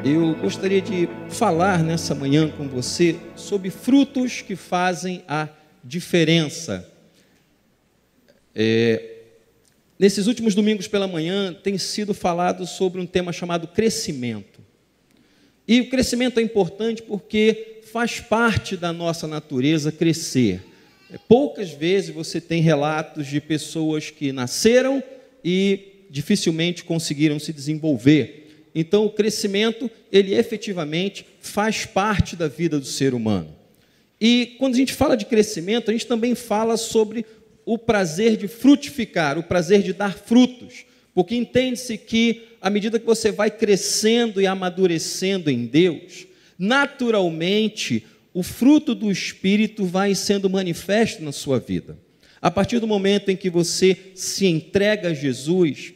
Eu gostaria de falar nessa manhã com você sobre frutos que fazem a diferença. Nesses últimos domingos pela manhã tem sido falado sobre um tema chamado crescimento. E o crescimento é importante porque faz parte da nossa natureza crescer. Poucas vezes você tem relatos de pessoas que nasceram e dificilmente conseguiram se desenvolver. Então, o crescimento, ele efetivamente faz parte da vida do ser humano. E quando a gente fala de crescimento, a gente também fala sobre o prazer de frutificar, o prazer de dar frutos. Porque entende-se que, à medida que você vai crescendo e amadurecendo em Deus, naturalmente, o fruto do Espírito vai sendo manifesto na sua vida. A partir do momento em que você se entrega a Jesus,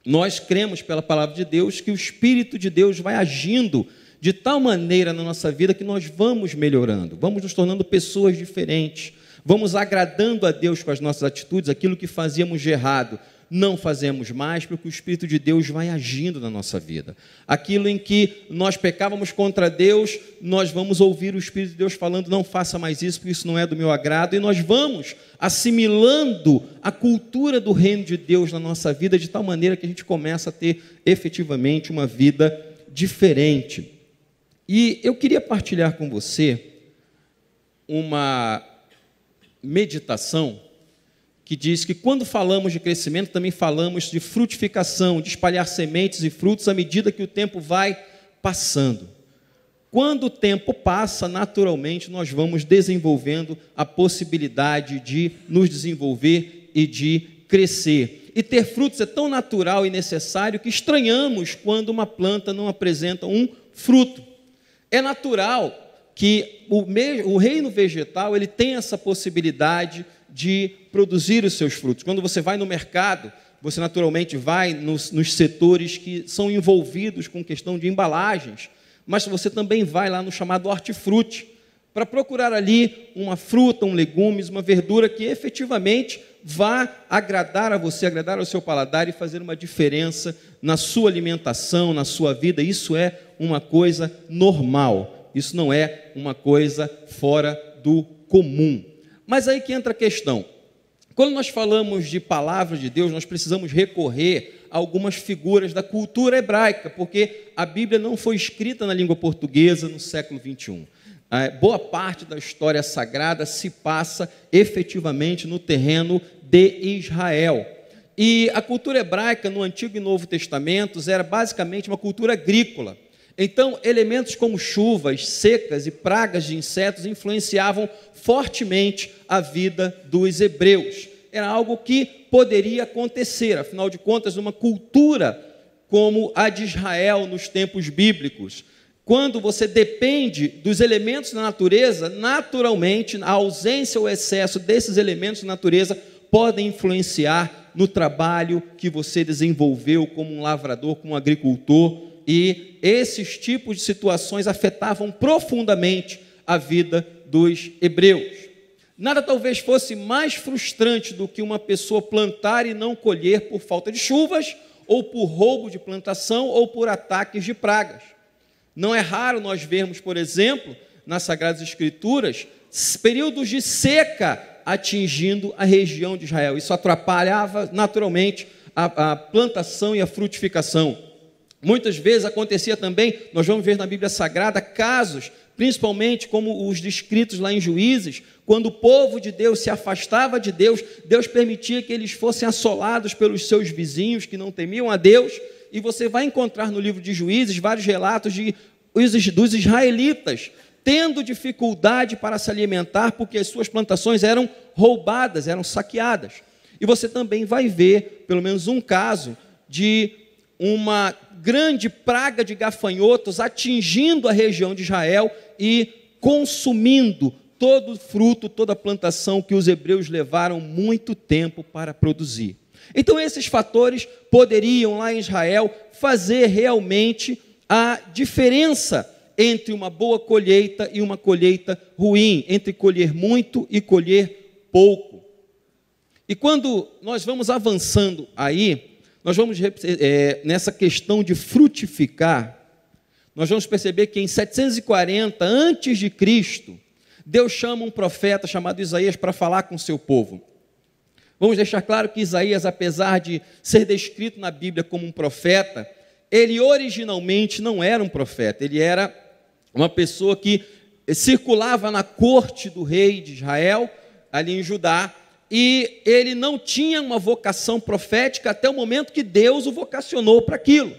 nós cremos pela palavra de Deus que o Espírito de Deus vai agindo de tal maneira na nossa vida que nós vamos melhorando, vamos nos tornando pessoas diferentes, vamos agradando a Deus com as nossas atitudes, aquilo que fazíamos de errado, não fazemos mais, porque o Espírito de Deus vai agindo na nossa vida. Aquilo em que nós pecávamos contra Deus, nós vamos ouvir o Espírito de Deus falando, não faça mais isso, porque isso não é do meu agrado, e nós vamos assimilando a cultura do reino de Deus na nossa vida, de tal maneira que a gente começa a ter efetivamente uma vida diferente. E eu queria partilhar com você uma meditação que diz que quando falamos de crescimento, também falamos de frutificação, de espalhar sementes e frutos à medida que o tempo vai passando. Quando o tempo passa, naturalmente, nós vamos desenvolvendo a possibilidade de nos desenvolver e de crescer. E ter frutos é tão natural e necessário que estranhamos quando uma planta não apresenta um fruto. É natural que o reino vegetal ele tem essa possibilidade de produzir os seus frutos. Quando você vai no mercado, você naturalmente vai nos setores que são envolvidos com questão de embalagens, mas você também vai lá no chamado hortifruti, para procurar ali uma fruta, um legumes, uma verdura que efetivamente vá agradar a você, agradar ao seu paladar e fazer uma diferença na sua alimentação, na sua vida. Isso é uma coisa normal, isso não é uma coisa fora do comum. Mas aí que entra a questão. Quando nós falamos de palavra de Deus, nós precisamos recorrer a algumas figuras da cultura hebraica, porque a Bíblia não foi escrita na língua portuguesa no século 21. Boa parte da história sagrada se passa efetivamente no terreno de Israel. E a cultura hebraica no Antigo e Novo Testamentos era basicamente uma cultura agrícola. Então, elementos como chuvas, secas e pragas de insetos influenciavam fortemente a vida dos hebreus. Era algo que poderia acontecer, afinal de contas, numa cultura como a de Israel nos tempos bíblicos. Quando você depende dos elementos da natureza, naturalmente, a ausência ou excesso desses elementos da natureza podem influenciar no trabalho que você desenvolveu como um lavrador, como um agricultor, e esses tipos de situações afetavam profundamente a vida dos hebreus. Nada talvez fosse mais frustrante do que uma pessoa plantar e não colher por falta de chuvas, ou por roubo de plantação, ou por ataques de pragas. Não é raro nós vermos, por exemplo, nas Sagradas Escrituras, períodos de seca atingindo a região de Israel. Isso atrapalhava naturalmente a plantação e a frutificação. Muitas vezes acontecia também, nós vamos ver na Bíblia Sagrada, casos, principalmente como os descritos lá em Juízes, quando o povo de Deus se afastava de Deus, Deus permitia que eles fossem assolados pelos seus vizinhos que não temiam a Deus, e você vai encontrar no livro de Juízes vários relatos dos israelitas tendo dificuldade para se alimentar porque as suas plantações eram roubadas, eram saqueadas. E você também vai ver, pelo menos um caso, de uma grande praga de gafanhotos atingindo a região de Israel e consumindo todo o fruto, toda a plantação que os hebreus levaram muito tempo para produzir. Então esses fatores poderiam lá em Israel fazer realmente a diferença entre uma boa colheita e uma colheita ruim, entre colher muito e colher pouco. E quando nós vamos avançando aí, nós vamos nessa questão de frutificar, nós vamos perceber que em 740 antes de Cristo, Deus chama um profeta chamado Isaías para falar com o seu povo. Vamos deixar claro que Isaías, apesar de ser descrito na Bíblia como um profeta, ele originalmente não era um profeta, ele era uma pessoa que circulava na corte do rei de Israel, ali em Judá, e ele não tinha uma vocação profética até o momento que Deus o vocacionou para aquilo.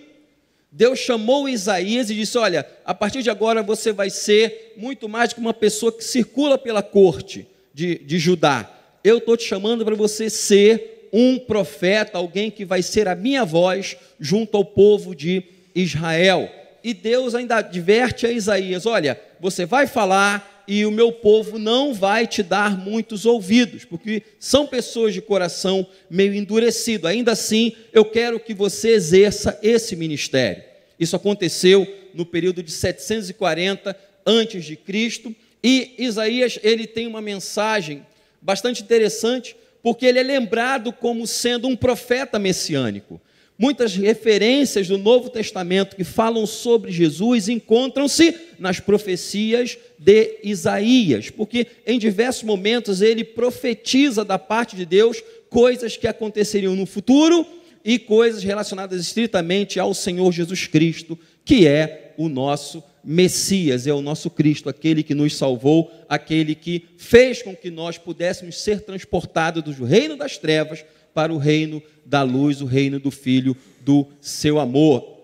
Deus chamou Isaías e disse: olha, a partir de agora você vai ser muito mais do que uma pessoa que circula pela corte de Judá. Eu estou te chamando para você ser um profeta, alguém que vai ser a minha voz junto ao povo de Israel. E Deus ainda adverte a Isaías: olha, você vai falar e o meu povo não vai te dar muitos ouvidos, porque são pessoas de coração meio endurecido. Ainda assim, eu quero que você exerça esse ministério. Isso aconteceu no período de 740 antes de Cristo, e Isaías, ele tem uma mensagem bastante interessante, porque ele é lembrado como sendo um profeta messiânico. Muitas referências do Novo Testamento que falam sobre Jesus encontram-se nas profecias de Isaías, porque em diversos momentos ele profetiza da parte de Deus coisas que aconteceriam no futuro e coisas relacionadas estritamente ao Senhor Jesus Cristo, que é o nosso Messias, é o nosso Cristo, aquele que nos salvou, aquele que fez com que nós pudéssemos ser transportados do reino das trevas para o reino da luz, o reino do Filho do seu amor.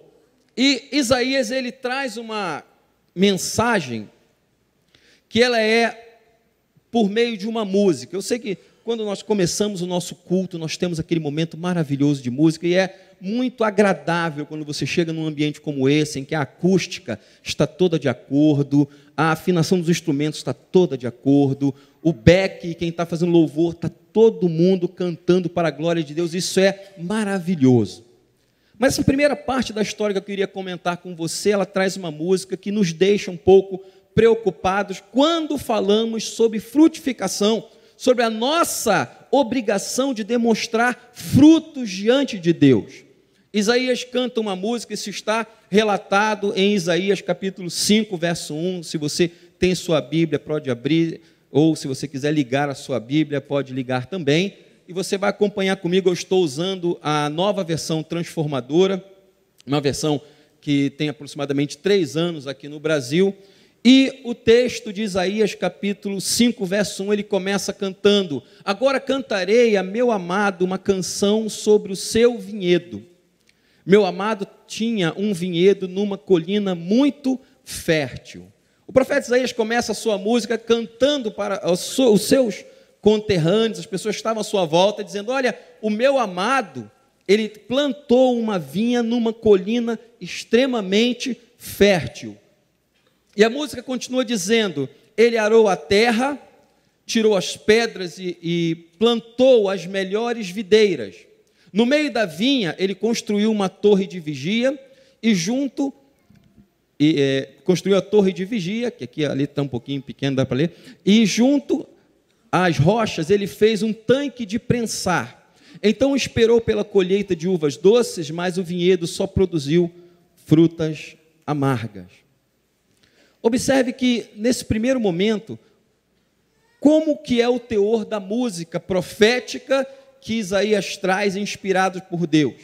E Isaías, ele traz uma mensagem que ela é por meio de uma música. Eu sei que quando nós começamos o nosso culto, nós temos aquele momento maravilhoso de música, e é muito agradável quando você chega num ambiente como esse, em que a acústica está toda de acordo, a afinação dos instrumentos está toda de acordo, o back, quem está fazendo louvor, está todo mundo cantando para a glória de Deus. Isso é maravilhoso. Mas essa primeira parte da história que eu queria comentar com você, ela traz uma música que nos deixa um pouco preocupados quando falamos sobre frutificação, sobre a nossa obrigação de demonstrar frutos diante de Deus. Isaías canta uma música, isso está relatado em Isaías capítulo 5, verso 1. Se você tem sua Bíblia, pode abrir, ou se você quiser ligar a sua Bíblia, pode ligar também. E você vai acompanhar comigo. Eu estou usando a nova versão transformadora, uma versão que tem aproximadamente 3 anos aqui no Brasil. E o texto de Isaías capítulo 5, verso 1, ele começa cantando: agora cantarei a meu amado uma canção sobre o seu vinhedo. Meu amado tinha um vinhedo numa colina muito fértil. O profeta Isaías começa a sua música cantando para os seus conterrâneos, as pessoas que estavam à sua volta, dizendo: olha, o meu amado, ele plantou uma vinha numa colina extremamente fértil. E a música continua dizendo: ele arou a terra, tirou as pedras e plantou as melhores videiras. No meio da vinha, ele construiu uma torre de vigia, construiu a torre de vigia, que aqui ali está um pouquinho pequeno, dá para ler, e junto às rochas ele fez um tanque de prensar. Então esperou pela colheita de uvas doces, mas o vinhedo só produziu frutas amargas. Observe que, nesse primeiro momento, como que é o teor da música profética que Isaías traz, inspirado por Deus.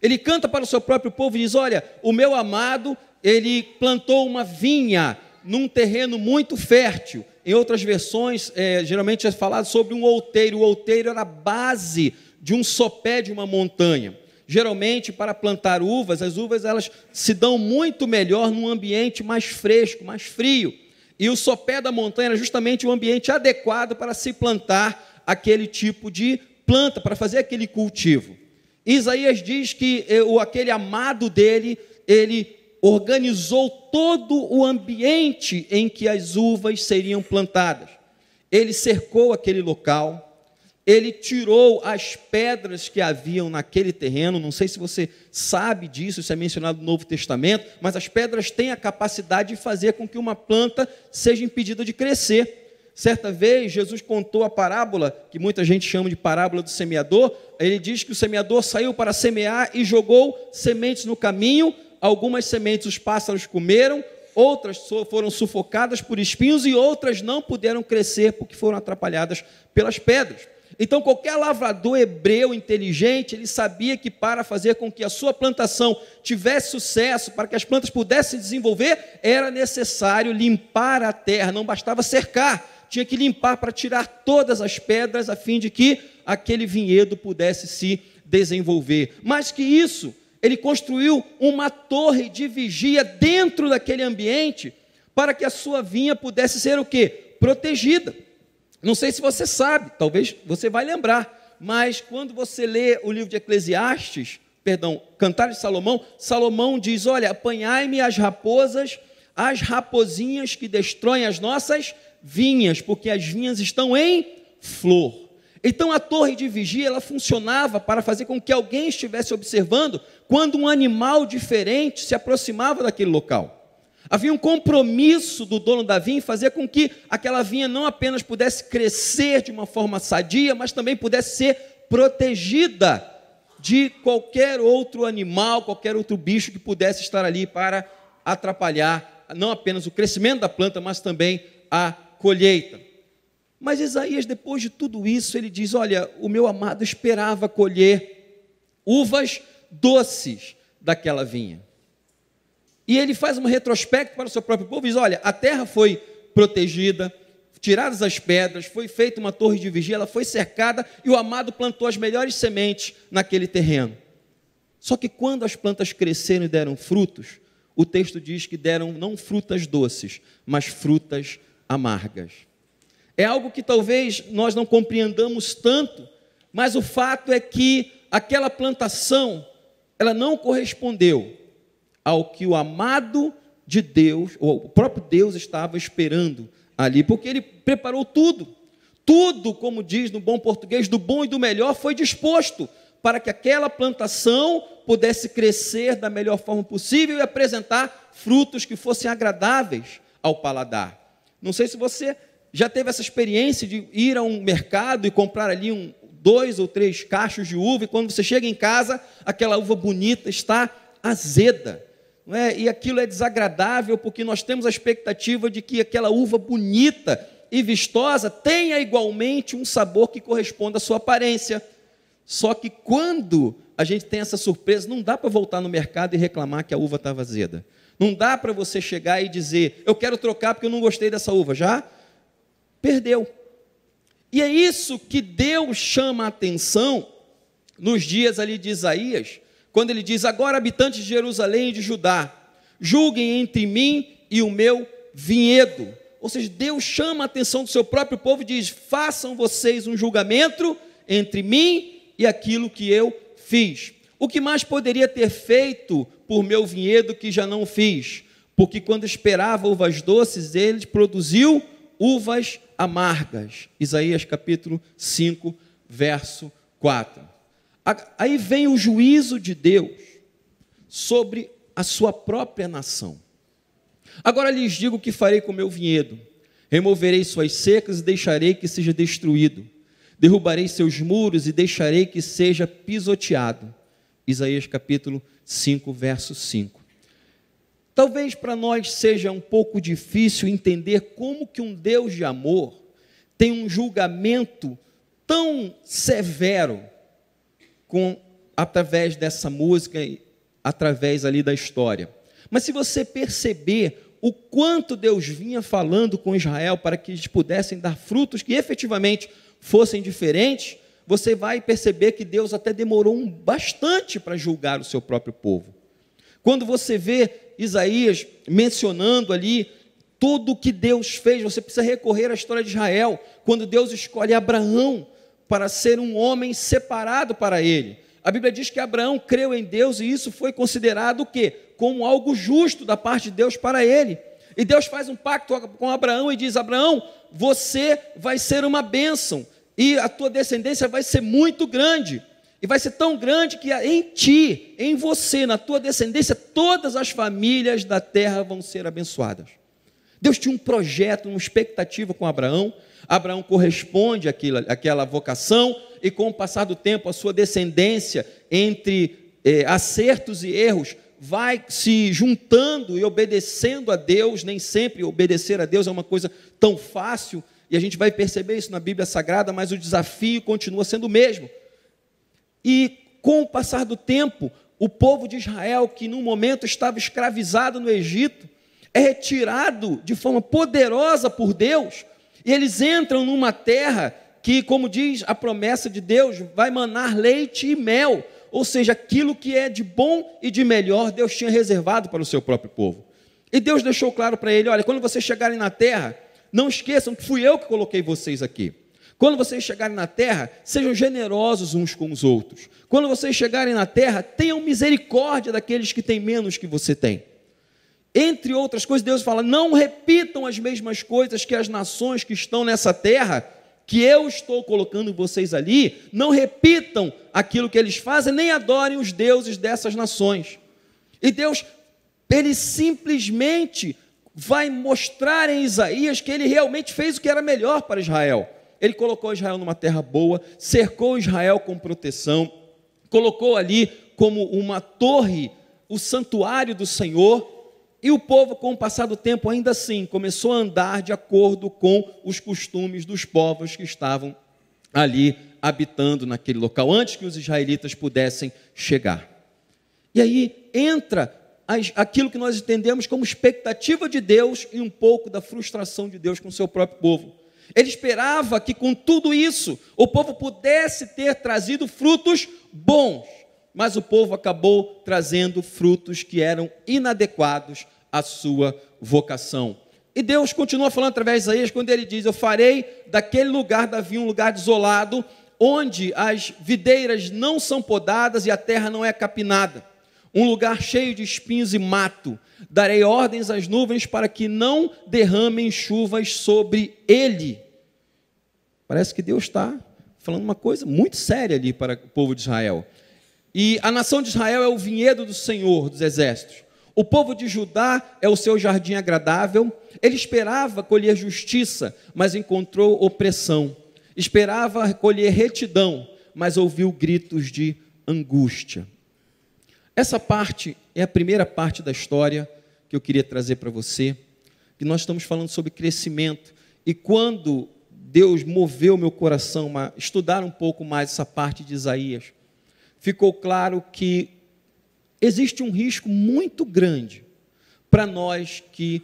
Ele canta para o seu próprio povo e diz: olha, o meu amado, ele plantou uma vinha num terreno muito fértil. Em outras versões, geralmente é falado sobre um outeiro. O outeiro era a base de um sopé de uma montanha. Geralmente, para plantar uvas, as uvas elas se dão muito melhor num ambiente mais fresco, mais frio. E o sopé da montanha era justamente o ambiente adequado para se plantar aquele tipo de planta, para fazer aquele cultivo. Isaías diz que aquele amado dele, ele organizou todo o ambiente em que as uvas seriam plantadas. Ele cercou aquele local, ele tirou as pedras que haviam naquele terreno. Não sei se você sabe disso, isso é mencionado no Novo Testamento, mas as pedras têm a capacidade de fazer com que uma planta seja impedida de crescer. Certa vez, Jesus contou a parábola, que muita gente chama de parábola do semeador. Ele diz que o semeador saiu para semear e jogou sementes no caminho. algumas sementes os pássaros comeram, outras foram sufocadas por espinhos e outras não puderam crescer porque foram atrapalhadas pelas pedras. Então, qualquer lavrador hebreu inteligente, ele sabia que para fazer com que a sua plantação tivesse sucesso, para que as plantas pudessem desenvolver, era necessário limpar a terra, não bastava cercar, tinha que limpar para tirar todas as pedras, a fim de que aquele vinhedo pudesse se desenvolver. Mais que isso, ele construiu uma torre de vigia dentro daquele ambiente, para que a sua vinha pudesse ser o quê? Protegida. Não sei se você sabe, talvez você vai lembrar, mas quando você lê o livro de Eclesiastes, Cantares de Salomão, Salomão diz, olha, apanhai-me as raposas, as raposinhas que destroem as nossas vinhas, porque as vinhas estão em flor. Então a torre de vigia, ela funcionava para fazer com que alguém estivesse observando quando um animal diferente se aproximava daquele local. Havia um compromisso do dono da vinha em fazer com que aquela vinha não apenas pudesse crescer de uma forma sadia, mas também pudesse ser protegida de qualquer outro animal, qualquer outro bicho que pudesse estar ali para atrapalhar não apenas o crescimento da planta, mas também a colheita. Mas Isaías, depois de tudo isso, ele diz, olha, o meu amado esperava colher uvas doces daquela vinha. E ele faz um retrospecto para o seu próprio povo e diz, olha, a terra foi protegida, tiradas as pedras, foi feita uma torre de vigia, ela foi cercada e o amado plantou as melhores sementes naquele terreno. Só que quando as plantas cresceram e deram frutos, o texto diz que deram não frutas doces, mas frutas amargas. É algo que talvez nós não compreendamos tanto, mas o fato é que aquela plantação, ela não correspondeu ao que o amado de Deus, ou o próprio Deus estava esperando ali, porque ele preparou tudo, como diz no bom português, do bom e do melhor foi disposto, para que aquela plantação pudesse crescer da melhor forma possível e apresentar frutos que fossem agradáveis ao paladar. Não sei se você já teve essa experiência de ir a um mercado e comprar ali 2 ou 3 cachos de uva, e quando você chega em casa, aquela uva bonita está azeda. Não é? E aquilo é desagradável, porque nós temos a expectativa de que aquela uva bonita e vistosa tenha igualmente um sabor que corresponda à sua aparência. Só que quando a gente tem essa surpresa, não dá para voltar no mercado e reclamar que a uva estava azeda. Não dá para você chegar e dizer, eu quero trocar porque eu não gostei dessa uva. Já perdeu. E é isso que Deus chama a atenção nos dias ali de Isaías, quando ele diz, agora habitantes de Jerusalém e de Judá, julguem entre mim e o meu vinhedo. Ou seja, Deus chama a atenção do seu próprio povo e diz, façam vocês um julgamento entre mim e aquilo que eu fiz. O que mais poderia ter feito por meu vinhedo que já não fiz? Porque quando esperava uvas doces, ele produziu uvas amargas. Isaías capítulo 5, verso 4. Aí vem o juízo de Deus sobre a sua própria nação. Agora lhes digo o que farei com o meu vinhedo. Removerei suas secas e deixarei que seja destruído. Derrubarei seus muros e deixarei que seja pisoteado. Isaías capítulo 5, verso 5. Talvez para nós seja um pouco difícil entender como que um Deus de amor tem um julgamento tão severo através dessa música, através ali da história. Mas se você perceber o quanto Deus vinha falando com Israel para que eles pudessem dar frutos que efetivamente fossem diferentes, você vai perceber que Deus até demorou bastante para julgar o seu próprio povo. Quando você vê Isaías mencionando ali tudo o que Deus fez, você precisa recorrer à história de Israel, quando Deus escolhe Abraão para ser um homem separado para ele. A Bíblia diz que Abraão creu em Deus e isso foi considerado o quê? Como algo justo da parte de Deus para ele. E Deus faz um pacto com Abraão e diz, Abraão, você vai ser uma bênção e a tua descendência vai ser muito grande. E vai ser tão grande que em ti, em você, na tua descendência, todas as famílias da terra vão ser abençoadas. Deus tinha um projeto, uma expectativa com Abraão. Abraão corresponde àquela vocação e com o passar do tempo a sua descendência entre acertos e erros vai se juntando e obedecendo a Deus. Nem sempre obedecer a Deus é uma coisa tão fácil, e a gente vai perceber isso na Bíblia Sagrada, mas o desafio continua sendo o mesmo. E com o passar do tempo, o povo de Israel, que num momento estava escravizado no Egito, é retirado de forma poderosa por Deus, e eles entram numa terra que, como diz a promessa de Deus, vai manar leite e mel, ou seja, aquilo que é de bom e de melhor, Deus tinha reservado para o seu próprio povo. E Deus deixou claro para ele: olha, quando vocês chegarem na terra, não esqueçam que fui eu que coloquei vocês aqui. Quando vocês chegarem na terra, sejam generosos uns com os outros. Quando vocês chegarem na terra, tenham misericórdia daqueles que têm menos que você tem. Entre outras coisas, Deus fala: não repitam as mesmas coisas que as nações que estão nessa terra, que eu estou colocando vocês ali, não repitam aquilo que eles fazem, nem adorem os deuses dessas nações. E Deus, ele simplesmente vai mostrar em Isaías que ele realmente fez o que era melhor para Israel. Ele colocou Israel numa terra boa, cercou Israel com proteção, colocou ali como uma torre o santuário do Senhor. E o povo, com o passar do tempo, ainda assim, começou a andar de acordo com os costumes dos povos que estavam ali habitando naquele local, antes que os israelitas pudessem chegar. E aí entra aquilo que nós entendemos como expectativa de Deus e um pouco da frustração de Deus com o seu próprio povo. Ele esperava que com tudo isso, o povo pudesse ter trazido frutos bons, mas o povo acabou trazendo frutos que eram inadequados à sua vocação. E Deus continua falando através de Isaías, quando ele diz: eu farei daquele lugar, Davi, um lugar desolado, onde as videiras não são podadas e a terra não é capinada, um lugar cheio de espinhos e mato. Darei ordens às nuvens para que não derramem chuvas sobre ele. Parece que Deus está falando uma coisa muito séria ali para o povo de Israel. E a nação de Israel é o vinhedo do Senhor dos exércitos. O povo de Judá é o seu jardim agradável. Ele esperava colher justiça, mas encontrou opressão. Esperava colher retidão, mas ouviu gritos de angústia. Essa parte é a primeira parte da história que eu queria trazer para você, que nós estamos falando sobre crescimento. E quando Deus moveu meu coração a estudar um pouco mais essa parte de Isaías, ficou claro que existe um risco muito grande para nós que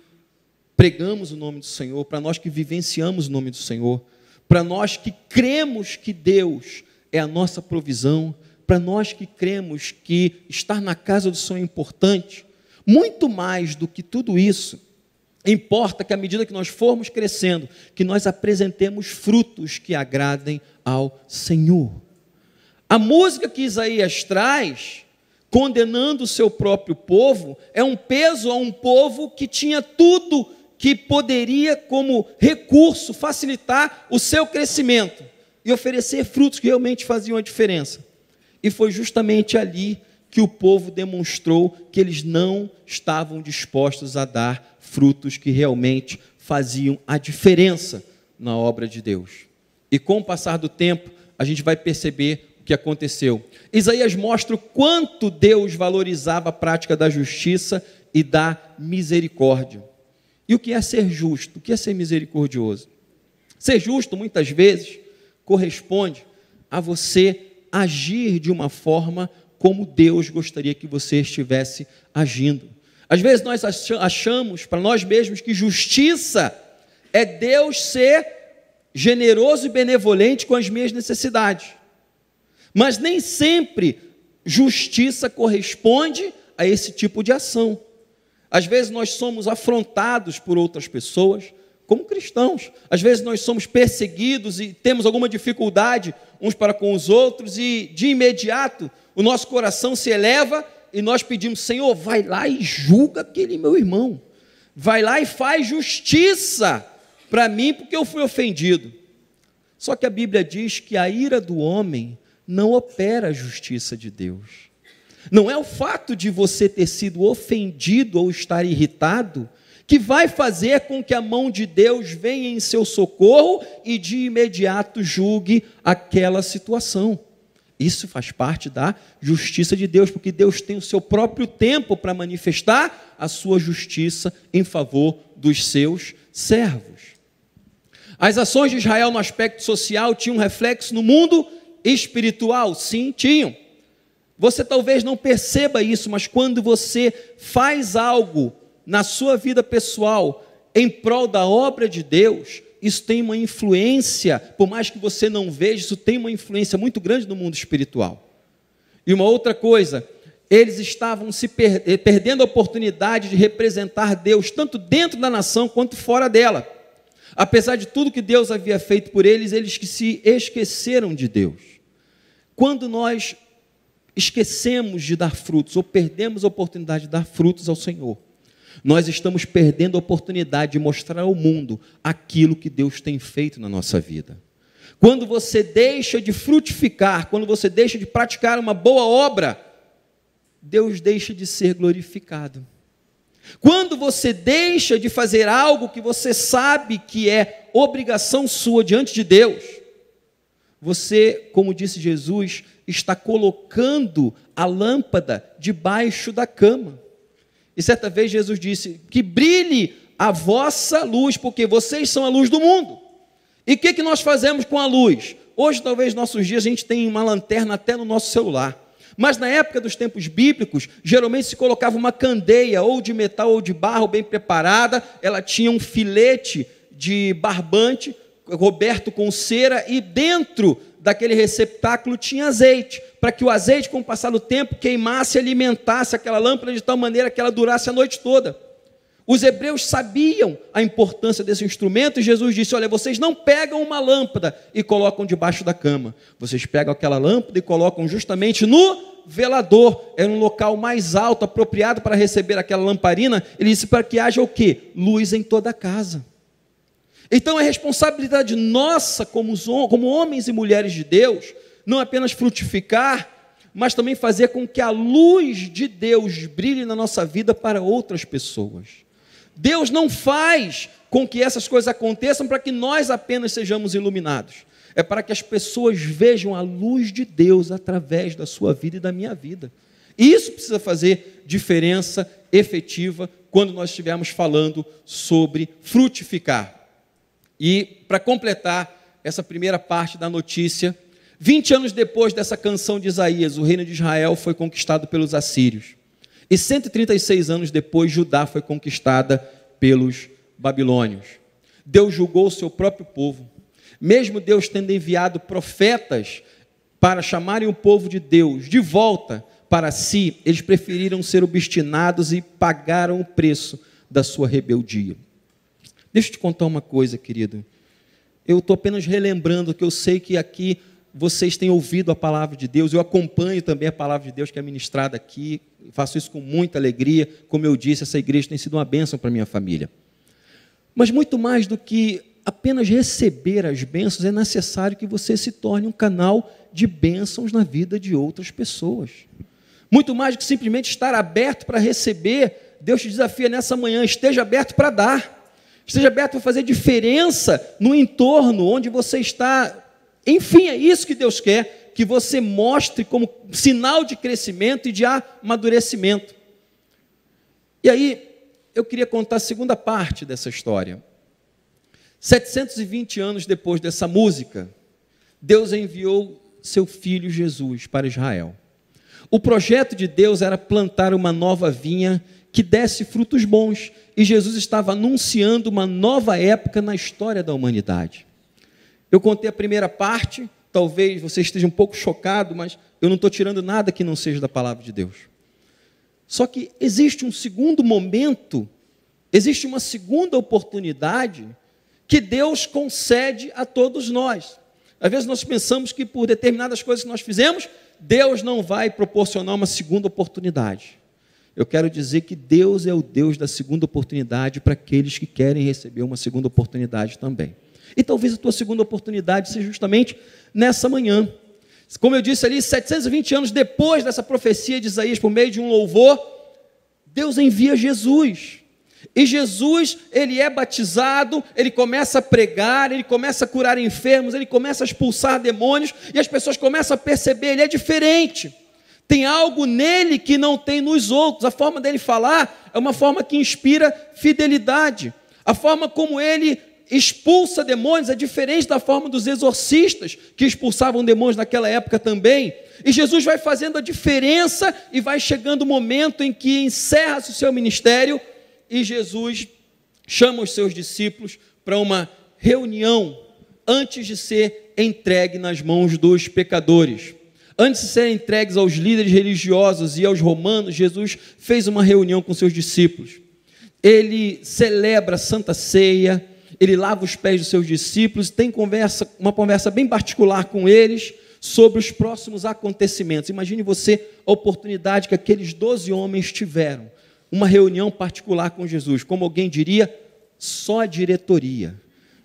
pregamos o nome do Senhor, para nós que vivenciamos o nome do Senhor, para nós que cremos que Deus é a nossa provisão, para nós que cremos que estar na casa do Senhor é importante. Muito mais do que tudo isso, importa que à medida que nós formos crescendo, que nós apresentemos frutos que agradem ao Senhor. A música que Isaías traz, condenando o seu próprio povo, é um peso a um povo que tinha tudo que poderia, como recurso, facilitar o seu crescimento e oferecer frutos que realmente faziam a diferença. E foi justamente ali que o povo demonstrou que eles não estavam dispostos a dar frutos que realmente faziam a diferença na obra de Deus. E com o passar do tempo, a gente vai perceber o que aconteceu. Isaías mostra o quanto Deus valorizava a prática da justiça e da misericórdia. E o que é ser justo? O que é ser misericordioso? Ser justo, muitas vezes, corresponde a você agir de uma forma como Deus gostaria que você estivesse agindo. Às vezes nós achamos para nós mesmos que justiça é Deus ser generoso e benevolente com as minhas necessidades. Mas nem sempre justiça corresponde a esse tipo de ação. Às vezes nós somos afrontados por outras pessoas, como cristãos. Às vezes nós somos perseguidos e temos alguma dificuldade uns para com os outros e de imediato o nosso coração se eleva e nós pedimos: Senhor, vai lá e julga aquele meu irmão. Vai lá e faz justiça para mim porque eu fui ofendido. Só que a Bíblia diz que a ira do homem não opera a justiça de Deus. Não é o fato de você ter sido ofendido ou estar irritado que vai fazer com que a mão de Deus venha em seu socorro e de imediato julgue aquela situação. Isso faz parte da justiça de Deus, porque Deus tem o seu próprio tempo para manifestar a sua justiça em favor dos seus servos. As ações de Israel no aspecto social tinham reflexo no mundo espiritual? Sim, tinham. Você talvez não perceba isso, mas quando você faz algo na sua vida pessoal em prol da obra de Deus, isso tem uma influência, por mais que você não veja, isso tem uma influência muito grande no mundo espiritual. E uma outra coisa, eles estavam perdendo a oportunidade de representar Deus, tanto dentro da nação quanto fora dela. Apesar de tudo que Deus havia feito por eles, eles que se esqueceram de Deus. Quando nós esquecemos de dar frutos, ou perdemos a oportunidade de dar frutos ao Senhor, nós estamos perdendo a oportunidade de mostrar ao mundo aquilo que Deus tem feito na nossa vida. Quando você deixa de frutificar, quando você deixa de praticar uma boa obra, Deus deixa de ser glorificado. Quando você deixa de fazer algo que você sabe que é obrigação sua diante de Deus, você, como disse Jesus, está colocando a lâmpada debaixo da cama. E certa vez Jesus disse, que brilhe a vossa luz, porque vocês são a luz do mundo. E o que nós fazemos com a luz? Hoje, talvez, nossos dias, a gente tem uma lanterna até no nosso celular. Mas na época dos tempos bíblicos, geralmente se colocava uma candeia, ou de metal ou de barro, bem preparada. Ela tinha um filete de barbante, coberto com cera, e dentro daquele receptáculo tinha azeite, para que o azeite, com o passar do tempo, queimasse e alimentasse aquela lâmpada de tal maneira que ela durasse a noite toda. Os hebreus sabiam a importância desse instrumento, e Jesus disse, olha, vocês não pegam uma lâmpada e colocam debaixo da cama, vocês pegam aquela lâmpada e colocam justamente no velador. Era um local mais alto, apropriado para receber aquela lamparina. Ele disse para que haja o quê? Luz em toda a casa. Então é responsabilidade nossa, como homens e mulheres de Deus, não apenas frutificar, mas também fazer com que a luz de Deus brilhe na nossa vida para outras pessoas. Deus não faz com que essas coisas aconteçam para que nós apenas sejamos iluminados. É para que as pessoas vejam a luz de Deus através da sua vida e da minha vida. E isso precisa fazer diferença efetiva quando nós estivermos falando sobre frutificar. E para completar essa primeira parte da notícia, 20 anos depois dessa canção de Isaías, o reino de Israel foi conquistado pelos assírios. E 136 anos depois, Judá foi conquistada pelos babilônios. Deus julgou o seu próprio povo. Mesmo Deus tendo enviado profetas para chamarem o povo de Deus de volta para si, eles preferiram ser obstinados e pagaram o preço da sua rebeldia. Deixa eu te contar uma coisa, querido. Eu estou apenas relembrando que eu sei que aqui vocês têm ouvido a palavra de Deus, eu acompanho também a palavra de Deus que é ministrada aqui, faço isso com muita alegria. Como eu disse, essa igreja tem sido uma bênção para a minha família. Mas muito mais do que apenas receber as bênçãos, é necessário que você se torne um canal de bênçãos na vida de outras pessoas. Muito mais do que simplesmente estar aberto para receber, Deus te desafia nessa manhã, esteja aberto para dar. Esteja aberto para fazer diferença no entorno onde você está. Enfim, é isso que Deus quer, que você mostre como sinal de crescimento e de amadurecimento. E aí, eu queria contar a segunda parte dessa história. 720 anos depois dessa música, Deus enviou seu filho Jesus para Israel. O projeto de Deus era plantar uma nova vinha que desse frutos bons, e Jesus estava anunciando uma nova época na história da humanidade. Eu contei a primeira parte, talvez você esteja um pouco chocado, mas eu não estou tirando nada que não seja da palavra de Deus. Só que existe um segundo momento, existe uma segunda oportunidade que Deus concede a todos nós. Às vezes nós pensamos que por determinadas coisas que nós fizemos, Deus não vai proporcionar uma segunda oportunidade. Eu quero dizer que Deus é o Deus da segunda oportunidade para aqueles que querem receber uma segunda oportunidade também. E talvez a tua segunda oportunidade seja justamente nessa manhã. Como eu disse ali, 720 anos depois dessa profecia de Isaías, por meio de um louvor, Deus envia Jesus. E Jesus, ele é batizado, ele começa a pregar, ele começa a curar enfermos, ele começa a expulsar demônios, e as pessoas começam a perceber, ele é diferente. Tem algo nele que não tem nos outros. A forma dele falar é uma forma que inspira fidelidade. A forma como ele expulsa demônios é diferente da forma dos exorcistas, que expulsavam demônios naquela época também. E Jesus vai fazendo a diferença e vai chegando o momento em que encerra-se o seu ministério e Jesus chama os seus discípulos para uma reunião antes de ser entregue nas mãos dos pecadores. Antes de serem entregues aos líderes religiosos e aos romanos, Jesus fez uma reunião com seus discípulos. Ele celebra a Santa Ceia, ele lava os pés dos seus discípulos, tem uma conversa bem particular com eles sobre os próximos acontecimentos. Imagine você a oportunidade que aqueles 12 homens tiveram, uma reunião particular com Jesus, como alguém diria, só a diretoria,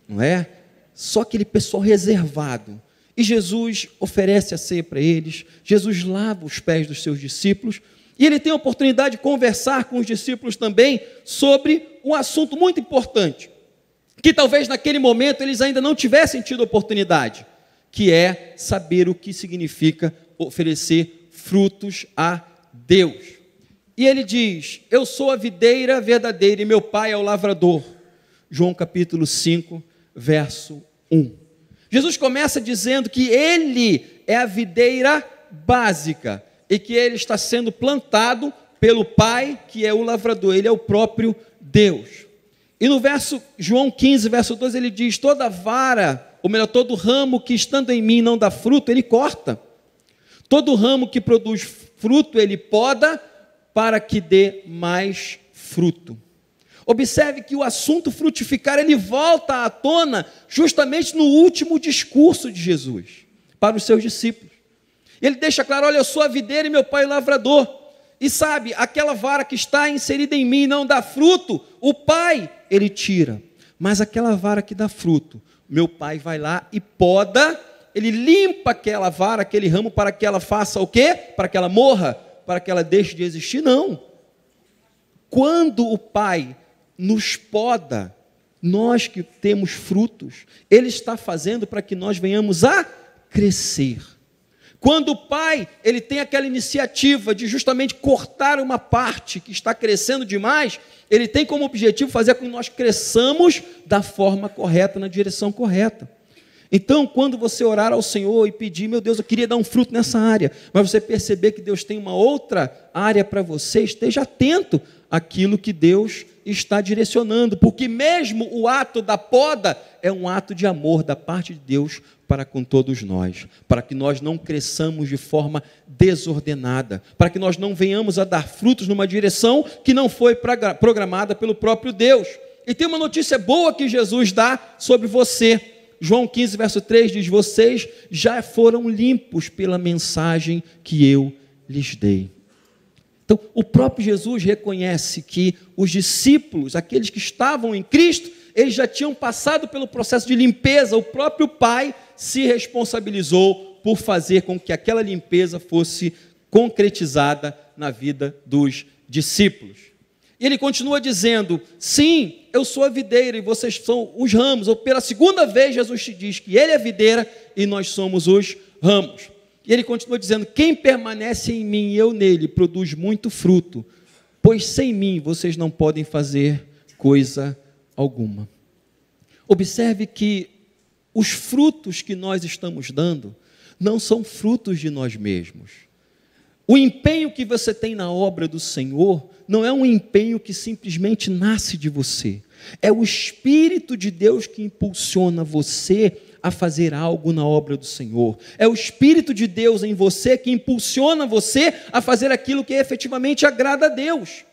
não é? Só aquele pessoal reservado. E Jesus oferece a ceia para eles, Jesus lava os pés dos seus discípulos, e ele tem a oportunidade de conversar com os discípulos também sobre um assunto muito importante, que talvez naquele momento eles ainda não tivessem tido oportunidade, que é saber o que significa oferecer frutos a Deus. E ele diz, eu sou a videira verdadeira e meu pai é o lavrador. João capítulo 5, verso 1. Jesus começa dizendo que ele é a videira básica e que ele está sendo plantado pelo Pai, que é o lavrador, ele é o próprio Deus. E no João 15, verso 12, ele diz, toda vara, ou melhor, todo ramo que estando em mim não dá fruto, ele corta. Todo ramo que produz fruto, ele poda para que dê mais fruto. Observe que o assunto frutificar, ele volta à tona justamente no último discurso de Jesus para os seus discípulos. Ele deixa claro, olha, eu sou a videira e meu pai é o lavrador. E sabe, aquela vara que está inserida em mim não dá fruto, o pai, ele tira. Mas aquela vara que dá fruto, meu pai vai lá e poda, ele limpa aquela vara, aquele ramo para que ela faça o quê? Para que ela morra, para que ela deixe de existir? Não. Quando o pai nos poda, nós que temos frutos, ele está fazendo para que nós venhamos a crescer. Quando o pai, ele tem aquela iniciativa de justamente cortar uma parte que está crescendo demais, ele tem como objetivo fazer com que nós cresçamos da forma correta, na direção correta. Então, quando você orar ao Senhor e pedir, meu Deus, eu queria dar um fruto nessa área, mas você perceber que Deus tem uma outra área para você, esteja atento àquilo que Deus está direcionando, porque mesmo o ato da poda é um ato de amor da parte de Deus para com todos nós, para que nós não cresçamos de forma desordenada, para que nós não venhamos a dar frutos numa direção que não foi programada pelo próprio Deus. E tem uma notícia boa que Jesus dá sobre você. João 15, verso 3 diz, vocês já foram limpos pela mensagem que eu lhes dei. Então, o próprio Jesus reconhece que os discípulos, aqueles que estavam em Cristo, eles já tinham passado pelo processo de limpeza, o próprio Pai se responsabilizou por fazer com que aquela limpeza fosse concretizada na vida dos discípulos. E ele continua dizendo, sim, eu sou a videira e vocês são os ramos. Ou pela segunda vez Jesus te diz que ele é a videira e nós somos os ramos. E ele continua dizendo, quem permanece em mim e eu nele produz muito fruto, pois sem mim vocês não podem fazer coisa alguma. Observe que os frutos que nós estamos dando não são frutos de nós mesmos. O empenho que você tem na obra do Senhor não é um empenho que simplesmente nasce de você. É o Espírito de Deus que impulsiona você a fazer algo na obra do Senhor. É o Espírito de Deus em você que impulsiona você a fazer aquilo que efetivamente agrada a Deus.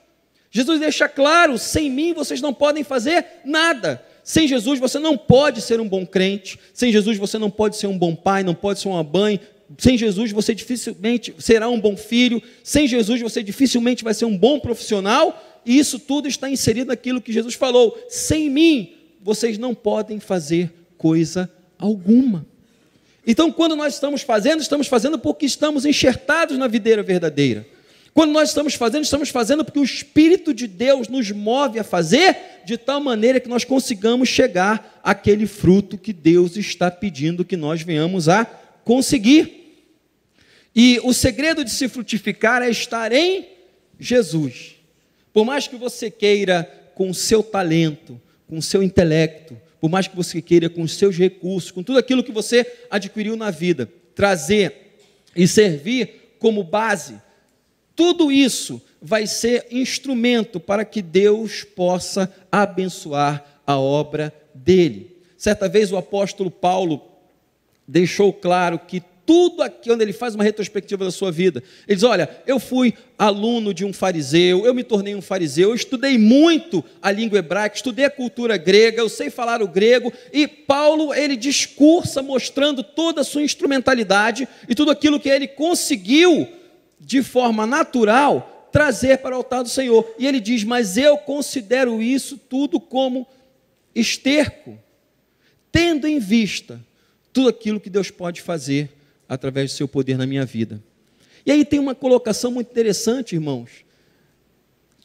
Jesus deixa claro, sem mim vocês não podem fazer nada. Sem Jesus você não pode ser um bom crente, sem Jesus você não pode ser um bom pai, não pode ser uma mãe, sem Jesus você dificilmente será um bom filho, sem Jesus você dificilmente vai ser um bom profissional, e isso tudo está inserido naquilo que Jesus falou, sem mim vocês não podem fazer coisa alguma. Então quando nós estamos fazendo porque estamos enxertados na videira verdadeira. Quando nós estamos fazendo porque o Espírito de Deus nos move a fazer, de tal maneira que nós consigamos chegar àquele fruto que Deus está pedindo que nós venhamos a conseguir. E o segredo de se frutificar é estar em Jesus. Por mais que você queira, com o seu talento, com o seu intelecto, por mais que você queira, com os seus recursos, com tudo aquilo que você adquiriu na vida, trazer e servir como base, tudo isso vai ser instrumento para que Deus possa abençoar a obra dele. Certa vez o apóstolo Paulo deixou claro que tudo aqui, onde ele faz uma retrospectiva da sua vida, ele diz, olha, eu fui aluno de um fariseu, eu me tornei um fariseu, eu estudei muito a língua hebraica, estudei a cultura grega, eu sei falar o grego, e Paulo, ele discursa mostrando toda a sua instrumentalidade e tudo aquilo que ele conseguiu de forma natural, trazer para o altar do Senhor. E ele diz, mas eu considero isso tudo como esterco, tendo em vista tudo aquilo que Deus pode fazer através do seu poder na minha vida. E aí tem uma colocação muito interessante, irmãos.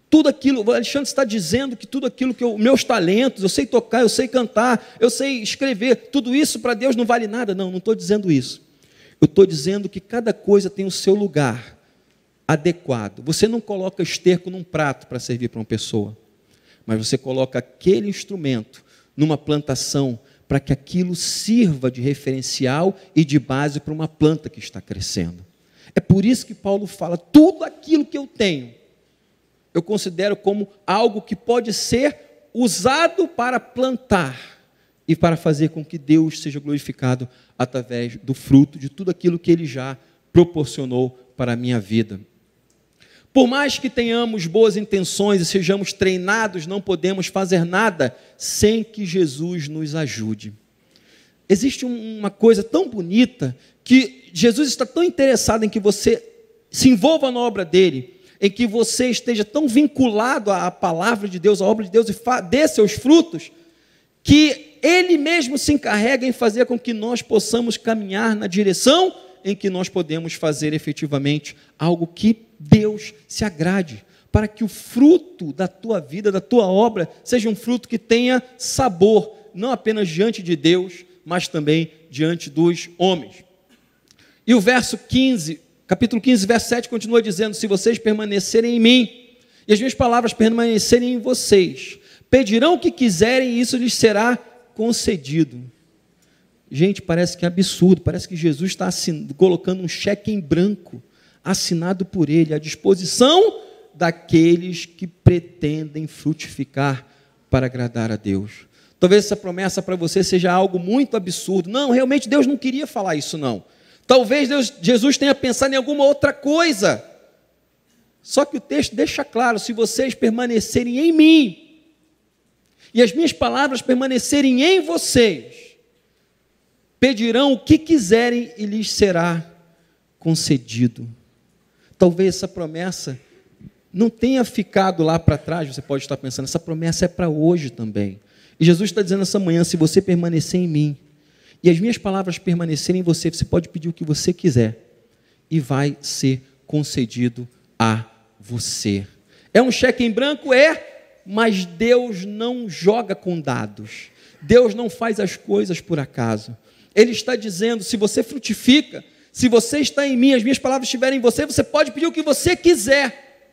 Tudo aquilo, o Alexandre está dizendo que tudo aquilo que meus talentos, eu sei tocar, eu sei cantar, eu sei escrever, tudo isso para Deus não vale nada. Não estou dizendo isso. Eu estou dizendo que cada coisa tem o seu lugar adequado. Você não coloca esterco num prato para servir para uma pessoa, mas você coloca aquele instrumento numa plantação para que aquilo sirva de referencial e de base para uma planta que está crescendo. É por isso que Paulo fala, tudo aquilo que eu tenho, eu considero como algo que pode ser usado para plantar e para fazer com que Deus seja glorificado através do fruto de tudo aquilo que Ele já proporcionou para a minha vida. Por mais que tenhamos boas intenções e sejamos treinados, não podemos fazer nada sem que Jesus nos ajude. Existe uma coisa tão bonita, que Jesus está tão interessado em que você se envolva na obra dele, em que você esteja tão vinculado à palavra de Deus, à obra de Deus, e dê seus frutos, que ele mesmo se encarrega em fazer com que nós possamos caminhar na direção em que nós podemos fazer efetivamente algo que Deus se agrade, para que o fruto da tua vida, da tua obra, seja um fruto que tenha sabor, não apenas diante de Deus, mas também diante dos homens. E o verso 15, capítulo 15, verso 7, continua dizendo, se vocês permanecerem em mim, e as minhas palavras permanecerem em vocês, pedirão o que quiserem e isso lhes será concedido. Gente, parece que é absurdo, parece que Jesus está colocando um cheque em branco, assinado por Ele, à disposição daqueles que pretendem frutificar para agradar a Deus. Talvez essa promessa para você seja algo muito absurdo. Não, realmente Deus não queria falar isso não. Talvez Jesus tenha pensado em alguma outra coisa. Só que o texto deixa claro, se vocês permanecerem em mim, e as minhas palavras permanecerem em vocês, pedirão o que quiserem e lhes será concedido. Talvez essa promessa não tenha ficado lá para trás, você pode estar pensando, essa promessa é para hoje também. E Jesus está dizendo essa manhã, se você permanecer em mim, e as minhas palavras permanecerem em você, você pode pedir o que você quiser, e vai ser concedido a você. É um cheque em branco? É, mas Deus não joga com dados. Deus não faz as coisas por acaso. Ele está dizendo, se você frutifica, se você está em mim, as minhas palavras estiverem em você, você pode pedir o que você quiser,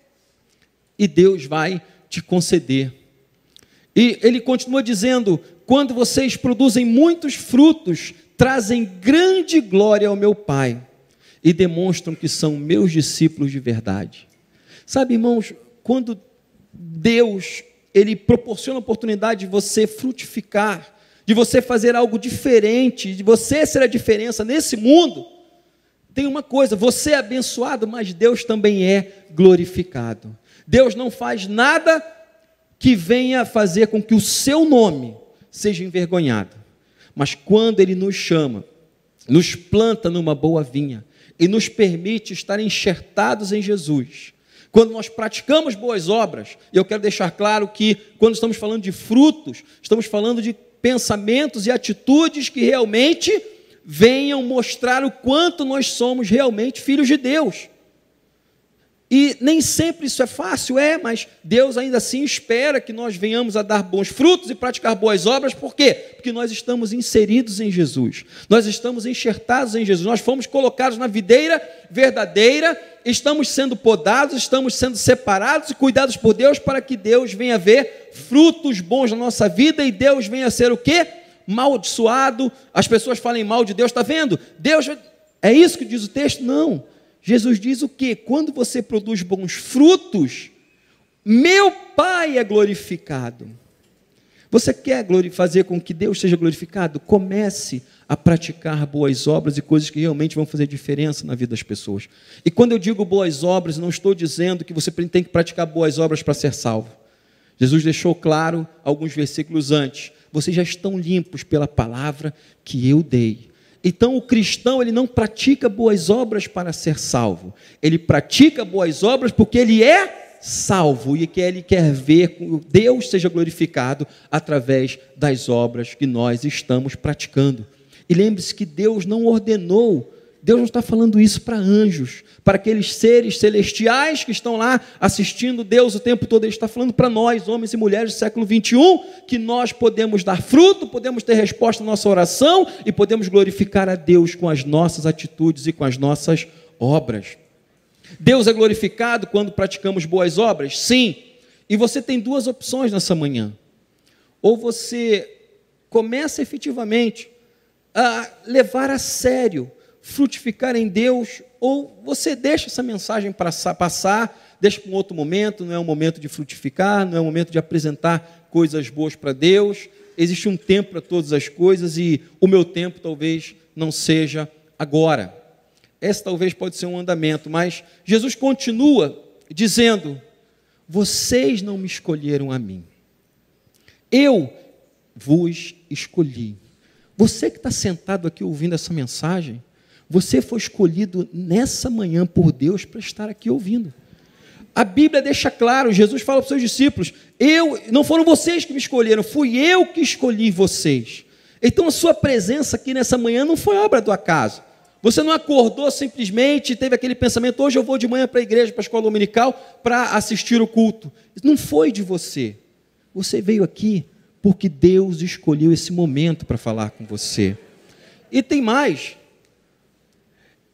e Deus vai te conceder. E ele continua dizendo, quando vocês produzem muitos frutos, trazem grande glória ao meu Pai, e demonstram que são meus discípulos de verdade. Sabe, irmãos, quando Deus, Ele proporciona a oportunidade de você frutificar, de você fazer algo diferente, de você ser a diferença nesse mundo, tem uma coisa, você é abençoado, mas Deus também é glorificado. Deus não faz nada que venha fazer com que o seu nome seja envergonhado. Mas quando Ele nos chama, nos planta numa boa vinha e nos permite estar enxertados em Jesus, quando nós praticamos boas obras, e eu quero deixar claro que quando estamos falando de frutos, estamos falando de pensamentos e atitudes que realmente venham mostrar o quanto nós somos realmente filhos de Deus. E nem sempre isso é fácil, mas Deus ainda assim espera que nós venhamos a dar bons frutos e praticar boas obras. Por quê? Porque nós estamos inseridos em Jesus, nós estamos enxertados em Jesus, nós fomos colocados na videira verdadeira, estamos sendo podados, estamos sendo separados e cuidados por Deus, para que Deus venha ver frutos bons na nossa vida, e Deus venha ser o quê? Maldiçoado. As pessoas falem mal de Deus, está vendo? Deus, é isso que diz o texto? Não. Jesus diz o quê? Quando você produz bons frutos, meu Pai é glorificado. Você quer fazer com que Deus seja glorificado? Comece a praticar boas obras e coisas que realmente vão fazer diferença na vida das pessoas. E quando eu digo boas obras, não estou dizendo que você tem que praticar boas obras para ser salvo. Jesus deixou claro alguns versículos antes: vocês já estão limpos pela palavra que eu dei. Então o cristão, ele não pratica boas obras para ser salvo, ele pratica boas obras porque ele é salvo, e que ele quer ver que Deus seja glorificado através das obras que nós estamos praticando. E lembre-se que Deus não ordenou, Deus não está falando isso para anjos, para aqueles seres celestiais que estão lá assistindo Deus o tempo todo. Ele está falando para nós, homens e mulheres do século 21, que nós podemos dar fruto, podemos ter resposta à nossa oração e podemos glorificar a Deus com as nossas atitudes e com as nossas obras. Deus é glorificado quando praticamos boas obras? Sim. E você tem duas opções nessa manhã: ou você começa efetivamente a levar a sério, frutificar em Deus, ou você deixa essa mensagem passar, deixa para um outro momento. Não é um momento de frutificar, não é um momento de apresentar coisas boas para Deus. Existe um tempo para todas as coisas, e o meu tempo talvez não seja agora. Esse talvez pode ser um andamento, mas Jesus continua dizendo: vocês não me escolheram a mim, eu vos escolhi. Você que está sentado aqui ouvindo essa mensagem, você foi escolhido nessa manhã por Deus para estar aqui ouvindo. A Bíblia deixa claro, Jesus fala para os seus discípulos: não foram vocês que me escolheram, fui eu que escolhi vocês. Então a sua presença aqui nessa manhã não foi obra do acaso. Você não acordou simplesmente e teve aquele pensamento: hoje eu vou de manhã para a igreja, para a escola dominical, para assistir o culto. Não foi de você. Você veio aqui porque Deus escolheu esse momento para falar com você. E tem mais: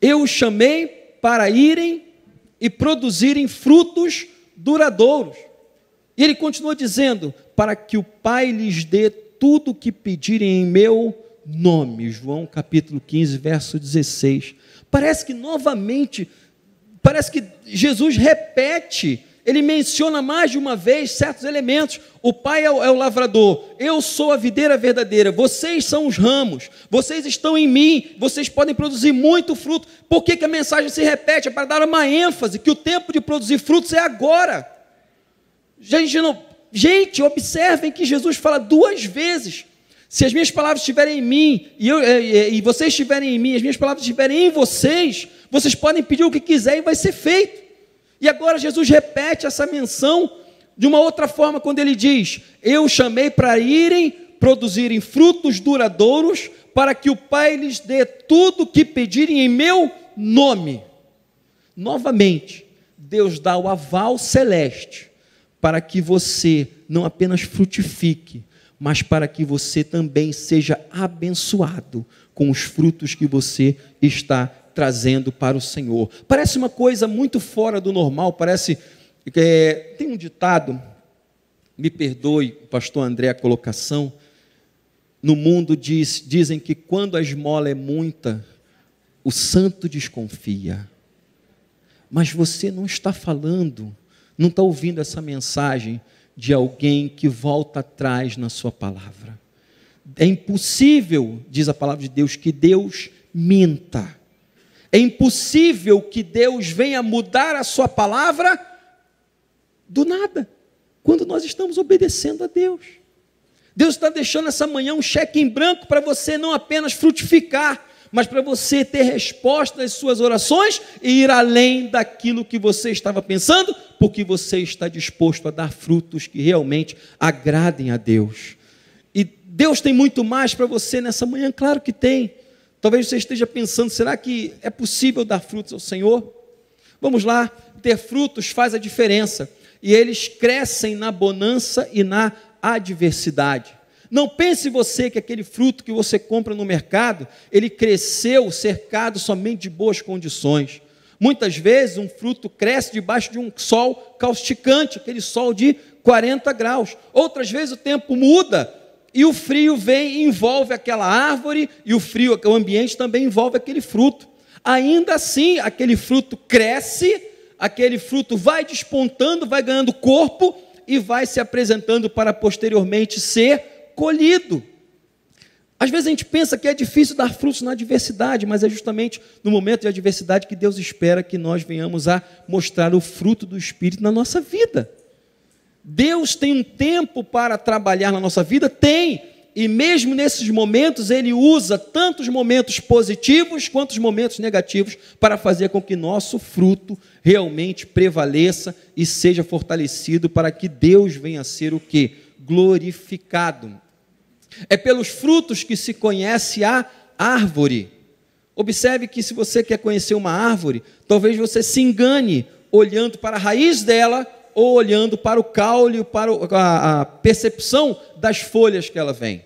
eu os chamei para irem e produzirem frutos duradouros. E ele continua dizendo: para que o Pai lhes dê tudo o que pedirem em meu nome. João capítulo 15, verso 16. Parece que novamente, parece que Jesus repete, ele menciona mais de uma vez certos elementos. O Pai é o lavrador, eu sou a videira verdadeira, vocês são os ramos, vocês estão em mim, vocês podem produzir muito fruto. Por que a mensagem se repete? É para dar uma ênfase, que o tempo de produzir frutos é agora. Gente, observem que Jesus fala duas vezes: se as minhas palavras estiverem em mim, e vocês estiverem em mim, as minhas palavras estiverem em vocês, vocês podem pedir o que quiser e vai ser feito. E agora Jesus repete essa menção de uma outra forma, quando ele diz: eu chamei para irem, produzirem frutos duradouros, para que o Pai lhes dê tudo o que pedirem em meu nome. Novamente, Deus dá o aval celeste para que você não apenas frutifique, mas para que você também seja abençoado com os frutos que você está trazendo para o Senhor. Parece uma coisa muito fora do normal, parece que tem um ditado, me perdoe, pastor André, a colocação: no mundo dizem que quando a esmola é muita, o santo desconfia. Mas você não está falando, não está ouvindo essa mensagem de alguém que volta atrás na sua palavra. É impossível, diz a palavra de Deus, que Deus minta. É impossível que Deus venha mudar a sua palavra do nada, quando nós estamos obedecendo a Deus. Deus está deixando essa manhã um cheque em branco para você não apenas frutificar, mas para você ter resposta às suas orações e ir além daquilo que você estava pensando, porque você está disposto a dar frutos que realmente agradem a Deus. E Deus tem muito mais para você nessa manhã, claro que tem. Talvez você esteja pensando: será que é possível dar frutos ao Senhor? Vamos lá, ter frutos faz a diferença. E eles crescem na bonança e na adversidade. Não pense você que aquele fruto que você compra no mercado, ele cresceu cercado somente de boas condições. Muitas vezes um fruto cresce debaixo de um sol causticante, aquele sol de 40 graus. Outras vezes o tempo muda e o frio vem e envolve aquela árvore, e o ambiente também envolve aquele fruto. Ainda assim, aquele fruto cresce, aquele fruto vai despontando, vai ganhando corpo e vai se apresentando para posteriormente ser colhido. Às vezes a gente pensa que é difícil dar frutos na adversidade, mas é justamente no momento de adversidade que Deus espera que nós venhamos a mostrar o fruto do Espírito na nossa vida. Deus tem um tempo para trabalhar na nossa vida? Tem, e mesmo nesses momentos Ele usa tanto os momentos positivos quanto os momentos negativos para fazer com que nosso fruto realmente prevaleça e seja fortalecido para que Deus venha a ser o quê? Glorificado. É pelos frutos que se conhece a árvore. Observe que se você quer conhecer uma árvore, talvez você se engane olhando para a raiz dela ou olhando para o caule, para a percepção das folhas que ela vem.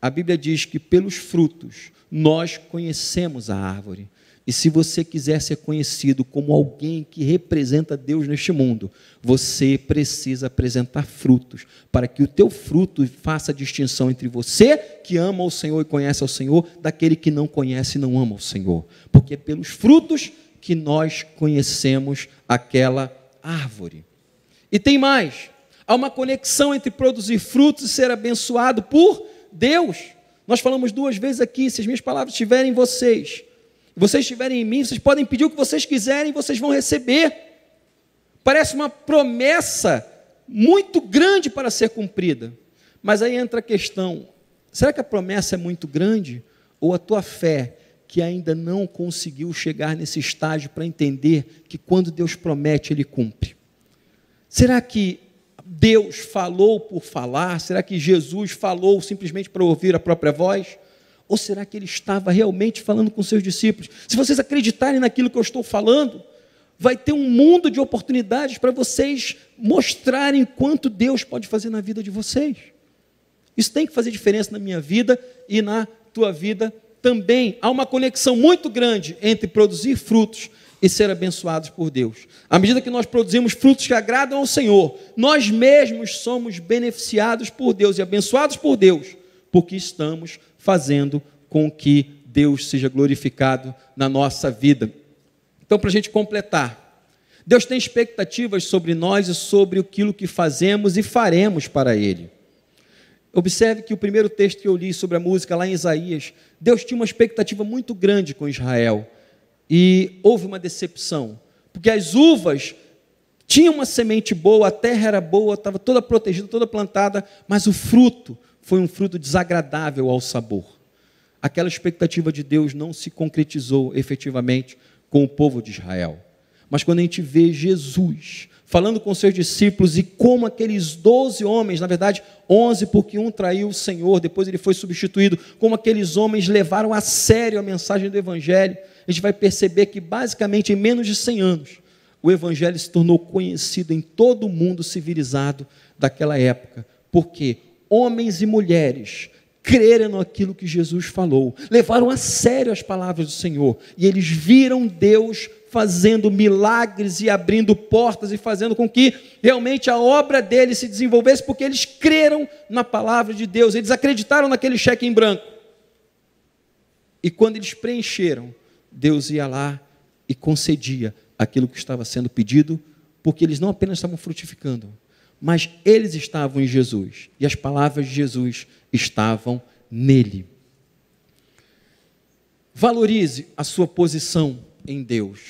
A Bíblia diz que pelos frutos nós conhecemos a árvore. E se você quiser ser conhecido como alguém que representa Deus neste mundo, você precisa apresentar frutos, para que o teu fruto faça a distinção entre você, que ama o Senhor e conhece ao Senhor, daquele que não conhece e não ama o Senhor. Porque é pelos frutos que nós conhecemos aquela árvore. E tem mais, há uma conexão entre produzir frutos e ser abençoado por Deus. Nós falamos 2 vezes aqui, se as minhas palavras estiverem em vocês estiverem em mim, vocês podem pedir o que vocês quiserem e vocês vão receber. Parece uma promessa muito grande para ser cumprida. Mas aí entra a questão, será que a promessa é muito grande? Ou a tua fé, que ainda não conseguiu chegar nesse estágio para entender que quando Deus promete, Ele cumpre? Será que Deus falou por falar? Será que Jesus falou simplesmente para ouvir a própria voz? Ou será que Ele estava realmente falando com seus discípulos? Se vocês acreditarem naquilo que eu estou falando, vai ter um mundo de oportunidades para vocês mostrarem quanto Deus pode fazer na vida de vocês. Isso tem que fazer diferença na minha vida e na tua vida também. Há uma conexão muito grande entre produzir frutos e ser abençoados por Deus. À medida que nós produzimos frutos que agradam ao Senhor, nós mesmos somos beneficiados por Deus e abençoados por Deus, porque estamos fazendo com que Deus seja glorificado na nossa vida. Então, para a gente completar, Deus tem expectativas sobre nós e sobre aquilo que fazemos e faremos para Ele. Observe que o primeiro texto que eu li sobre a música, lá em Isaías, Deus tinha uma expectativa muito grande com Israel, e houve uma decepção, porque as uvas tinham uma semente boa, a terra era boa, estava toda protegida, toda plantada, mas o fruto foi um fruto desagradável ao sabor. Aquela expectativa de Deus não se concretizou efetivamente com o povo de Israel. Mas quando a gente vê Jesus falando com seus discípulos e como aqueles 12 homens, na verdade 11, porque um traiu o Senhor, depois ele foi substituído, como aqueles homens levaram a sério a mensagem do Evangelho, a gente vai perceber que basicamente em menos de 100 anos, o Evangelho se tornou conhecido em todo o mundo civilizado daquela época. Por quê? Homens e mulheres creram naquilo que Jesus falou, levaram a sério as palavras do Senhor, e eles viram Deus fazendo milagres e abrindo portas e fazendo com que realmente a obra dele se desenvolvesse, porque eles creram na palavra de Deus, eles acreditaram naquele cheque em branco. E quando eles preencheram, Deus ia lá e concedia aquilo que estava sendo pedido, porque eles não apenas estavam frutificando, mas eles estavam em Jesus, e as palavras de Jesus estavam nele. Valorize a sua posição em Deus.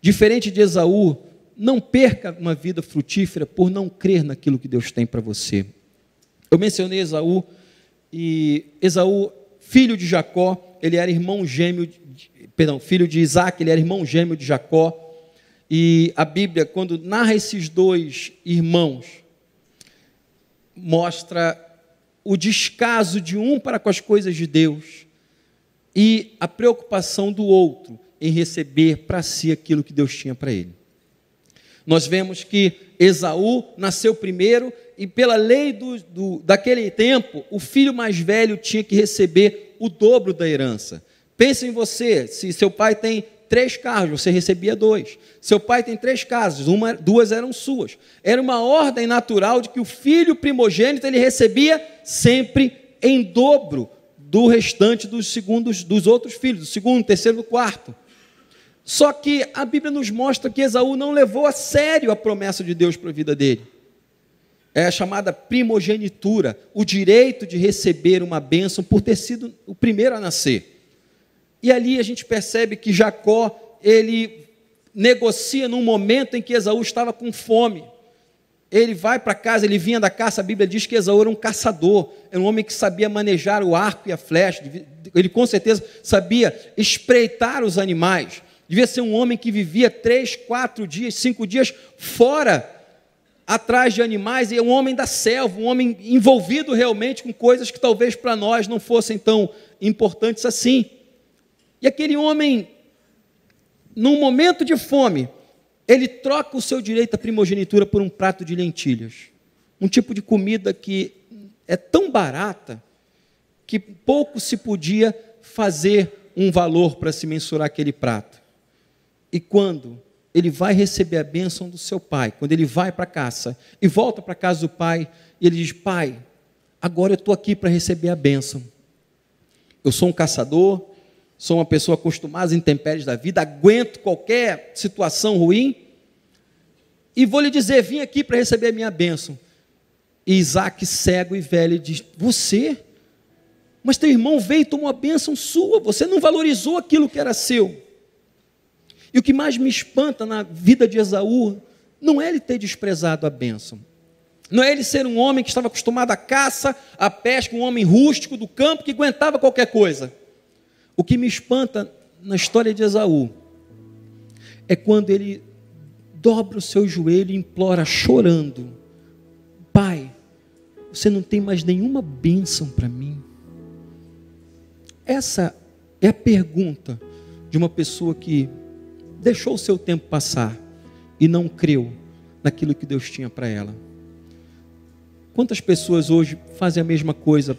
Diferente de Esaú, não perca uma vida frutífera por não crer naquilo que Deus tem para você. Eu mencionei Esaú, e Esaú, filho de Jacó, ele era irmão gêmeo, filho de Isaac, ele era irmão gêmeo de Jacó, e a Bíblia, quando narra esses 2 irmãos, mostra o descaso de um para com as coisas de Deus e a preocupação do outro em receber para si aquilo que Deus tinha para ele. Nós vemos que Esaú nasceu primeiro e pela lei daquele tempo, o filho mais velho tinha que receber o dobro da herança. Pense em você, se seu pai tem 3 carros, você recebia 2. Seu pai tem 3 casas, 2 eram suas. Era uma ordem natural de que o filho primogênito ele recebia sempre em dobro do restante dos outros filhos, do segundo, terceiro e do quarto. Só que a Bíblia nos mostra que Esaú não levou a sério a promessa de Deus para a vida dele. É a chamada primogenitura, o direito de receber uma bênção por ter sido o primeiro a nascer. E ali a gente percebe que Jacó, ele negocia num momento em que Esaú estava com fome. Ele vai para casa, ele vinha da caça, a Bíblia diz que Esaú era um caçador, era um homem que sabia manejar o arco e a flecha, ele com certeza sabia espreitar os animais, devia ser um homem que vivia 3, 4 dias, 5 dias fora, atrás de animais, e é um homem da selva, um homem envolvido realmente com coisas que talvez para nós não fossem tão importantes assim. E aquele homem, num momento de fome, ele troca o seu direito à primogenitura por um prato de lentilhas. Um tipo de comida que é tão barata que pouco se podia fazer um valor para se mensurar aquele prato. E quando ele vai receber a bênção do seu pai, quando ele vai para a caça e volta para a casa do pai, e ele diz: pai, agora eu estou aqui para receber a bênção. Eu sou um caçador, sou uma pessoa acostumada às intempéries da vida, aguento qualquer situação ruim, e vou lhe dizer, vim aqui para receber a minha bênção. E Isaac, cego e velho, diz: você? Mas teu irmão veio e tomou a bênção sua, você não valorizou aquilo que era seu. E o que mais me espanta na vida de Esaú, não é ele ter desprezado a bênção, não é ele ser um homem que estava acostumado à caça, à pesca, um homem rústico do campo, que aguentava qualquer coisa. O que me espanta na história de Esaú é quando ele dobra o seu joelho e implora chorando: pai, você não tem mais nenhuma bênção para mim? Essa é a pergunta de uma pessoa que deixou o seu tempo passar e não creu naquilo que Deus tinha para ela. Quantas pessoas hoje fazem a mesma coisa,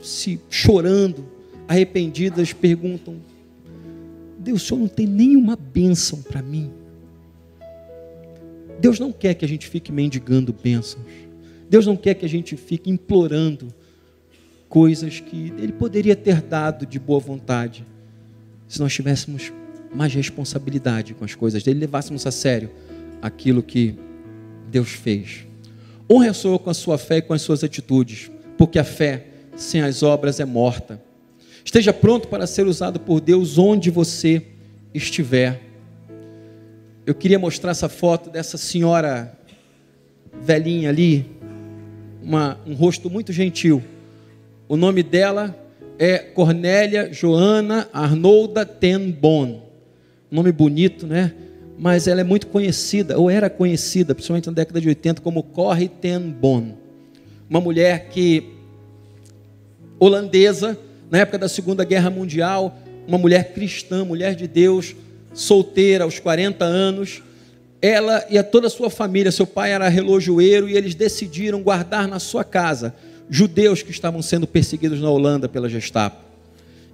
se chorando, arrependidas, perguntam: Deus, o Senhor não tem nenhuma bênção para mim? Deus não quer que a gente fique mendigando bênçãos. Deus não quer que a gente fique implorando coisas que Ele poderia ter dado de boa vontade, se nós tivéssemos mais responsabilidade com as coisas dele, levássemos a sério aquilo que Deus fez. Honre o Senhor com a sua fé e com as suas atitudes, porque a fé sem as obras é morta. Esteja pronto para ser usado por Deus onde você estiver. Eu queria mostrar essa foto dessa senhora velhinha ali, um rosto muito gentil. O nome dela é Cornélia Joana Arnolda ten Boom. Nome bonito, né? Mas ela é muito conhecida, ou era conhecida, principalmente na década de 80, como Corrie ten Boom. Uma mulher holandesa, na época da Segunda Guerra Mundial, uma mulher cristã, mulher de Deus, solteira aos 40 anos. Ela e toda a sua família, seu pai era relojoeiro, e eles decidiram guardar na sua casa judeus que estavam sendo perseguidos na Holanda pela Gestapo.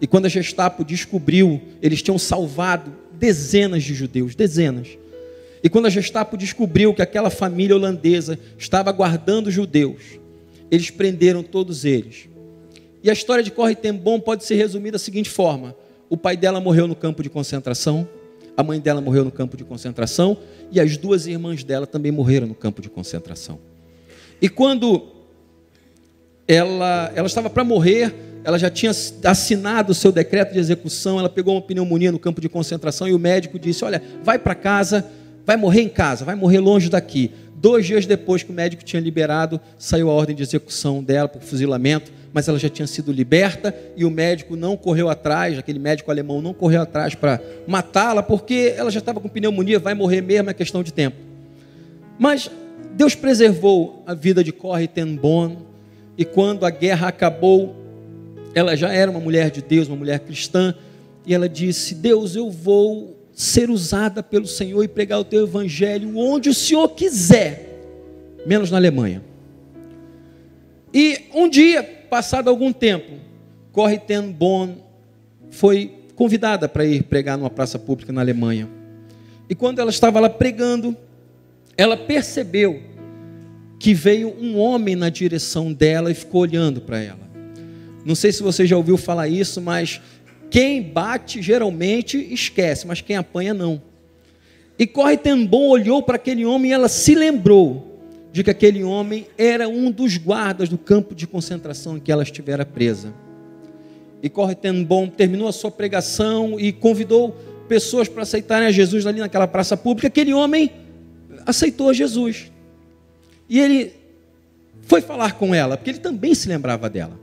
E quando a Gestapo descobriu, eles tinham salvado dezenas de judeus, dezenas. E quando a Gestapo descobriu que aquela família holandesa estava guardando judeus, eles prenderam todos eles. E a história de Corrie ten Boom pode ser resumida da seguinte forma: o pai dela morreu no campo de concentração, a mãe dela morreu no campo de concentração, e as 2 irmãs dela também morreram no campo de concentração. E quando ela estava para morrer, ela já tinha assinado o seu decreto de execução, ela pegou uma pneumonia no campo de concentração, e o médico disse: olha, vai para casa, vai morrer em casa, vai morrer longe daqui. 2 dias depois que o médico tinha liberado, saiu a ordem de execução dela por fuzilamento, mas ela já tinha sido liberta, e o médico não correu atrás, aquele médico alemão não correu atrás para matá-la, porque ela já estava com pneumonia, vai morrer mesmo, é questão de tempo. Mas Deus preservou a vida de Corrie ten Boom, e quando a guerra acabou, ela já era uma mulher de Deus, uma mulher cristã, e ela disse: Deus, eu vou ser usada pelo Senhor e pregar o teu evangelho onde o Senhor quiser, menos na Alemanha. E um dia, passado algum tempo, Corrie ten Boom foi convidada para ir pregar numa praça pública na Alemanha. E quando ela estava lá pregando, ela percebeu que veio um homem na direção dela e ficou olhando para ela. Não sei se você já ouviu falar isso, mas quem bate geralmente esquece, mas quem apanha não. E Corrie ten Boom olhou para aquele homem e ela se lembrou de que aquele homem era um dos guardas do campo de concentração em que ela estivera presa. E Corrie ten Boom terminou a sua pregação e convidou pessoas para aceitarem a Jesus ali naquela praça pública. Aquele homem aceitou a Jesus. E ele foi falar com ela, porque ele também se lembrava dela.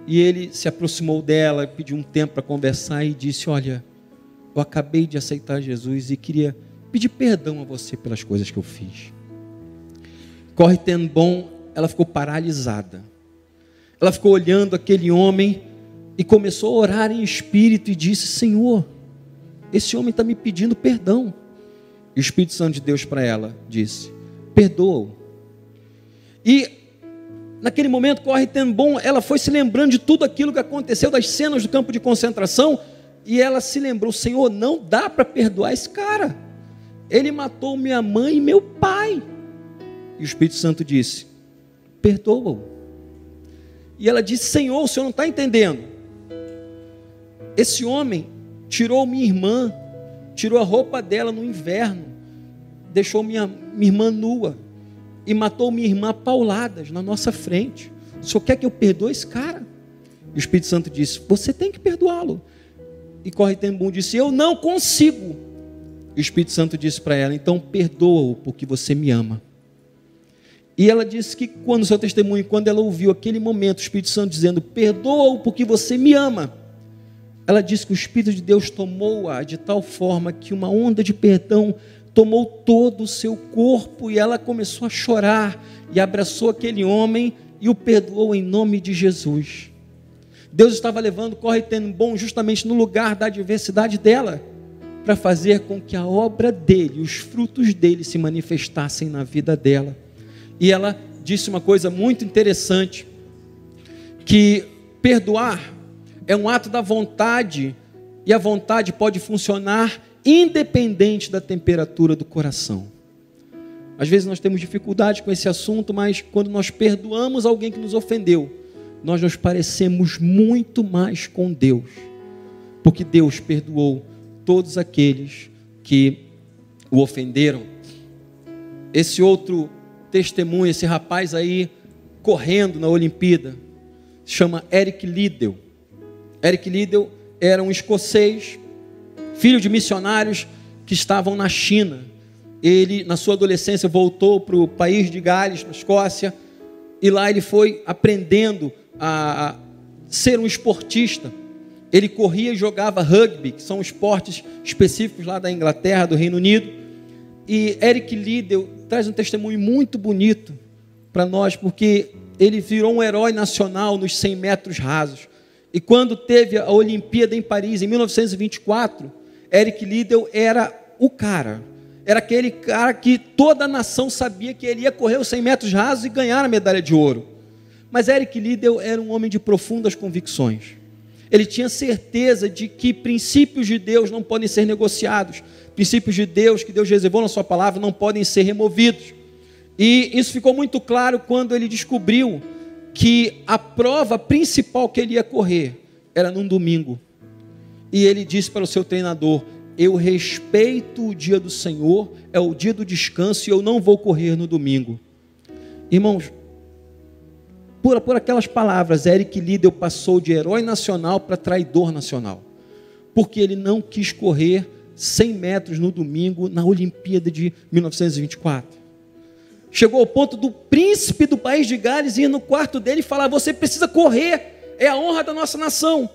E ele se aproximou dela, pediu um tempo para conversar e disse: olha, eu acabei de aceitar Jesus e queria pedir perdão a você pelas coisas que eu fiz. Corrie ten Boom, ela ficou paralisada. Ela ficou olhando aquele homem e começou a orar em espírito e disse: Senhor, esse homem está me pedindo perdão. E o Espírito Santo de Deus para ela disse: perdoa-o. E naquele momento, Corrie ten Boom, ela foi se lembrando de tudo aquilo que aconteceu, das cenas do campo de concentração, e ela se lembrou: Senhor, não dá para perdoar esse cara. Ele matou minha mãe e meu pai. E o Espírito Santo disse: perdoa-o. E ela disse: Senhor, o Senhor não está entendendo. Esse homem tirou minha irmã, tirou a roupa dela no inverno, deixou minha irmã nua e matou minha irmã a pauladas na nossa frente. O Senhor quer que eu perdoe esse cara? E o Espírito Santo disse: você tem que perdoá-lo. E Corrie ten Boom disse: eu não consigo. E o Espírito Santo disse para ela: então perdoa-o, porque você me ama. E ela disse que quando o seu testemunho, quando ela ouviu aquele momento, o Espírito Santo dizendo: perdoa-o porque você me ama, ela disse que o Espírito de Deus tomou-a de tal forma que uma onda de perdão tomou todo o seu corpo, e ela começou a chorar e abraçou aquele homem e o perdoou em nome de Jesus. Deus estava levando Corrie ten Boom justamente no lugar da adversidade dela, para fazer com que a obra dele, os frutos dele se manifestassem na vida dela. E ela disse uma coisa muito interessante, que perdoar é um ato da vontade, e a vontade pode funcionar independente da temperatura do coração. Às vezes nós temos dificuldade com esse assunto, mas quando nós perdoamos alguém que nos ofendeu, nós nos parecemos muito mais com Deus, porque Deus perdoou todos aqueles que o ofenderam. Esse outro testemunho, esse rapaz aí correndo na Olimpíada, se chama Eric Liddell. Eric Liddell era um escocês, filho de missionários que estavam na China. Ele, na sua adolescência, voltou para o país de Gales, na Escócia, e lá ele foi aprendendo a ser um esportista. Ele corria e jogava rugby, que são esportes específicos lá da Inglaterra, do Reino Unido. E Eric Liddell traz um testemunho muito bonito para nós, porque ele virou um herói nacional nos 100 metros rasos. E quando teve a Olimpíada em Paris, em 1924, Eric Liddell era o cara. Era aquele cara que toda a nação sabia que ele ia correr os 100 metros rasos e ganhar a medalha de ouro. Mas Eric Liddell era um homem de profundas convicções. Ele tinha certeza de que princípios de Deus não podem ser negociados. Princípios de Deus que Deus reservou na sua palavra não podem ser removidos. E isso ficou muito claro quando ele descobriu que a prova principal que ele ia correr era num domingo. E ele disse para o seu treinador: eu respeito o dia do Senhor, é o dia do descanso, e eu não vou correr no domingo. Irmãos, por aquelas palavras, Eric Liddell passou de herói nacional para traidor nacional, porque ele não quis correr 100 metros no domingo na Olimpíada de 1924. Chegou ao ponto do príncipe do país de Gales ir no quarto dele e falar: você precisa correr, é a honra da nossa nação.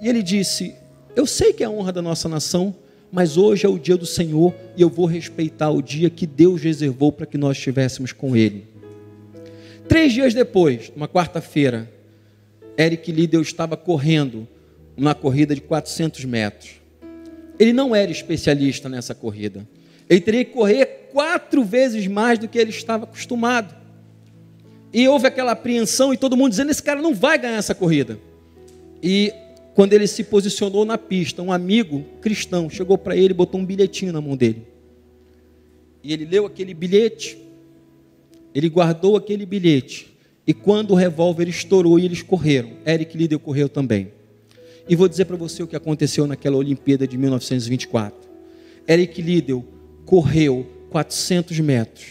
E ele disse: eu sei que é a honra da nossa nação, mas hoje é o dia do Senhor e eu vou respeitar o dia que Deus reservou para que nós estivéssemos com Ele. 3 dias depois, uma quarta-feira, Eric Liddell estava correndo uma corrida de 400 metros. Ele não era especialista nessa corrida. Ele teria que correr 4 vezes mais do que ele estava acostumado. E houve aquela apreensão e todo mundo dizendo, esse cara não vai ganhar essa corrida. E quando ele se posicionou na pista, um amigo cristão chegou para ele e botou um bilhetinho na mão dele. E ele leu aquele bilhete, ele guardou aquele bilhete. E quando o revólver estourou e eles correram, Eric Liddell correu também. E vou dizer para você o que aconteceu naquela Olimpíada de 1924. Eric Liddell correu 400 metros.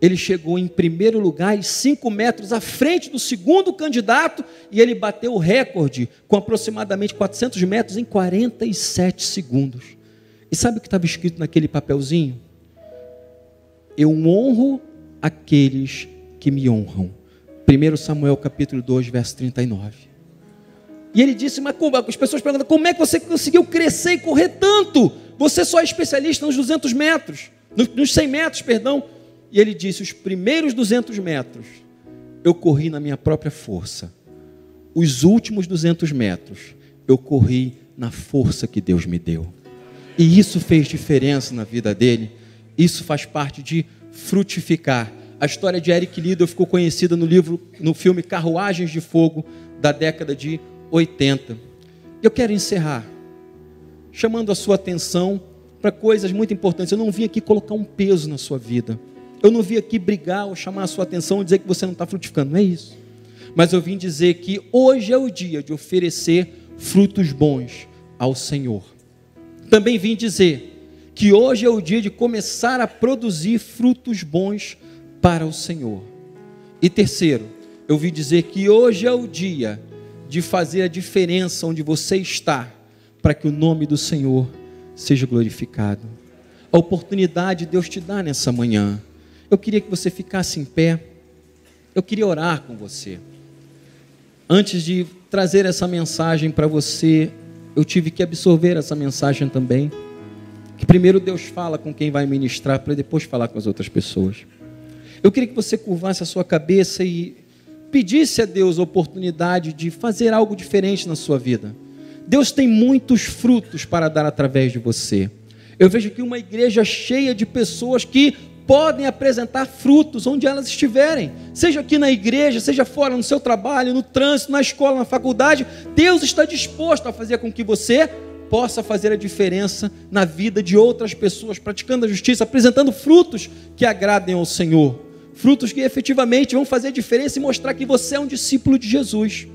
Ele chegou em primeiro lugar e 5 metros à frente do segundo candidato e ele bateu o recorde com aproximadamente 400 metros em 47 segundos. E sabe o que estava escrito naquele papelzinho? Eu honro aqueles que me honram. 1 Samuel capítulo 2, verso 39. E ele disse, mas as pessoas perguntam, como é que você conseguiu crescer e correr tanto? Você só é especialista nos 200 metros, nos 100 metros, perdão. E ele disse, os primeiros 200 metros, eu corri na minha própria força. Os últimos 200 metros, eu corri na força que Deus me deu. E isso fez diferença na vida dele. Isso faz parte de frutificar. A história de Eric Liddell ficou conhecida no filme Carruagens de Fogo, da década de 80. Eu quero encerrar, chamando a sua atenção para coisas muito importantes. Eu não vim aqui colocar um peso na sua vida. Eu não vim aqui brigar ou chamar a sua atenção e dizer que você não está frutificando, não é isso. Mas eu vim dizer que hoje é o dia de oferecer frutos bons ao Senhor. Também vim dizer que hoje é o dia de começar a produzir frutos bons para o Senhor. E terceiro, eu vim dizer que hoje é o dia de fazer a diferença onde você está, para que o nome do Senhor seja glorificado. A oportunidade Deus te dá nessa manhã. Eu queria que você ficasse em pé. Eu queria orar com você. Antes de trazer essa mensagem para você, eu tive que absorver essa mensagem também. Que primeiro Deus fala com quem vai ministrar, para depois falar com as outras pessoas. Eu queria que você curvasse a sua cabeça e pedisse a Deus a oportunidade de fazer algo diferente na sua vida. Deus tem muitos frutos para dar através de você. Eu vejo aqui uma igreja cheia de pessoas que podem apresentar frutos onde elas estiverem, seja aqui na igreja, seja fora, no seu trabalho, no trânsito, na escola, na faculdade. Deus está disposto a fazer com que você possa fazer a diferença na vida de outras pessoas, praticando a justiça, apresentando frutos que agradem ao Senhor, frutos que efetivamente vão fazer a diferença e mostrar que você é um discípulo de Jesus.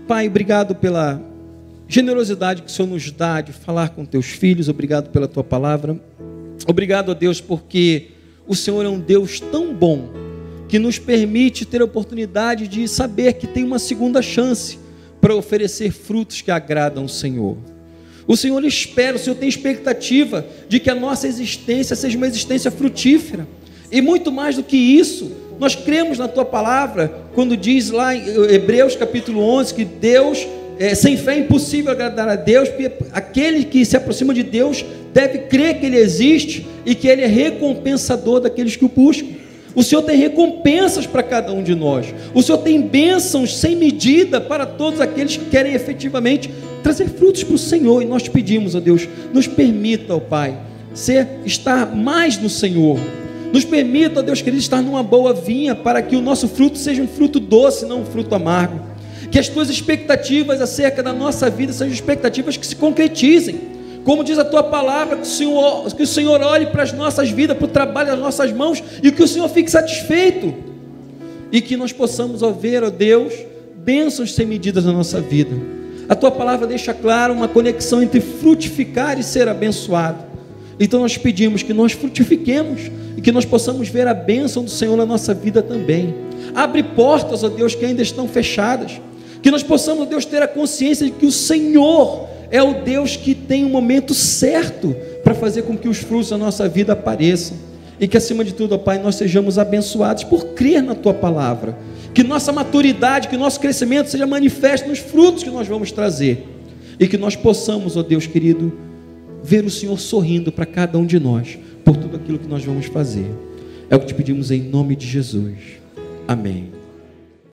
Pai, obrigado pela generosidade que o Senhor nos dá de falar com teus filhos, obrigado pela tua palavra. Obrigado a Deus porque o Senhor é um Deus tão bom que nos permite ter a oportunidade de saber que tem uma segunda chance para oferecer frutos que agradam o Senhor. O Senhor espera, o Senhor tem expectativa de que a nossa existência seja uma existência frutífera. E muito mais do que isso, nós cremos na tua palavra quando diz lá em Hebreus capítulo 11 que Deus, sem fé é impossível agradar a Deus, porque aquele que se aproxima de Deus deve crer que Ele existe e que Ele é recompensador daqueles que o buscam. O Senhor tem recompensas para cada um de nós. O Senhor tem bênçãos sem medida para todos aqueles que querem efetivamente trazer frutos para o Senhor. E nós te pedimos, ó Deus, nos permita, ó Pai, estar mais no Senhor. Nos permita, ó Deus querido, estar numa boa vinha para que o nosso fruto seja um fruto doce, não um fruto amargo. Que as tuas expectativas acerca da nossa vida sejam expectativas que se concretizem. Como diz a tua palavra, que o Senhor olhe para as nossas vidas, para o trabalho das nossas mãos, e que o Senhor fique satisfeito. E que nós possamos, ó ver, ó Deus, bênçãos sem medidas na nossa vida. A tua palavra deixa claro uma conexão entre frutificar e ser abençoado. Então nós pedimos que nós frutifiquemos e que nós possamos ver a bênção do Senhor na nossa vida também. Abre portas, ó Deus, que ainda estão fechadas. Que nós possamos, ó Deus, ter a consciência de que o Senhor é o Deus que tem o momento certo para fazer com que os frutos da nossa vida apareçam. E que acima de tudo, ó Pai, nós sejamos abençoados por crer na tua palavra. Que nossa maturidade, que nosso crescimento seja manifesto nos frutos que nós vamos trazer. E que nós possamos, ó Deus querido, ver o Senhor sorrindo para cada um de nós, por tudo aquilo que nós vamos fazer. É o que te pedimos em nome de Jesus. Amém.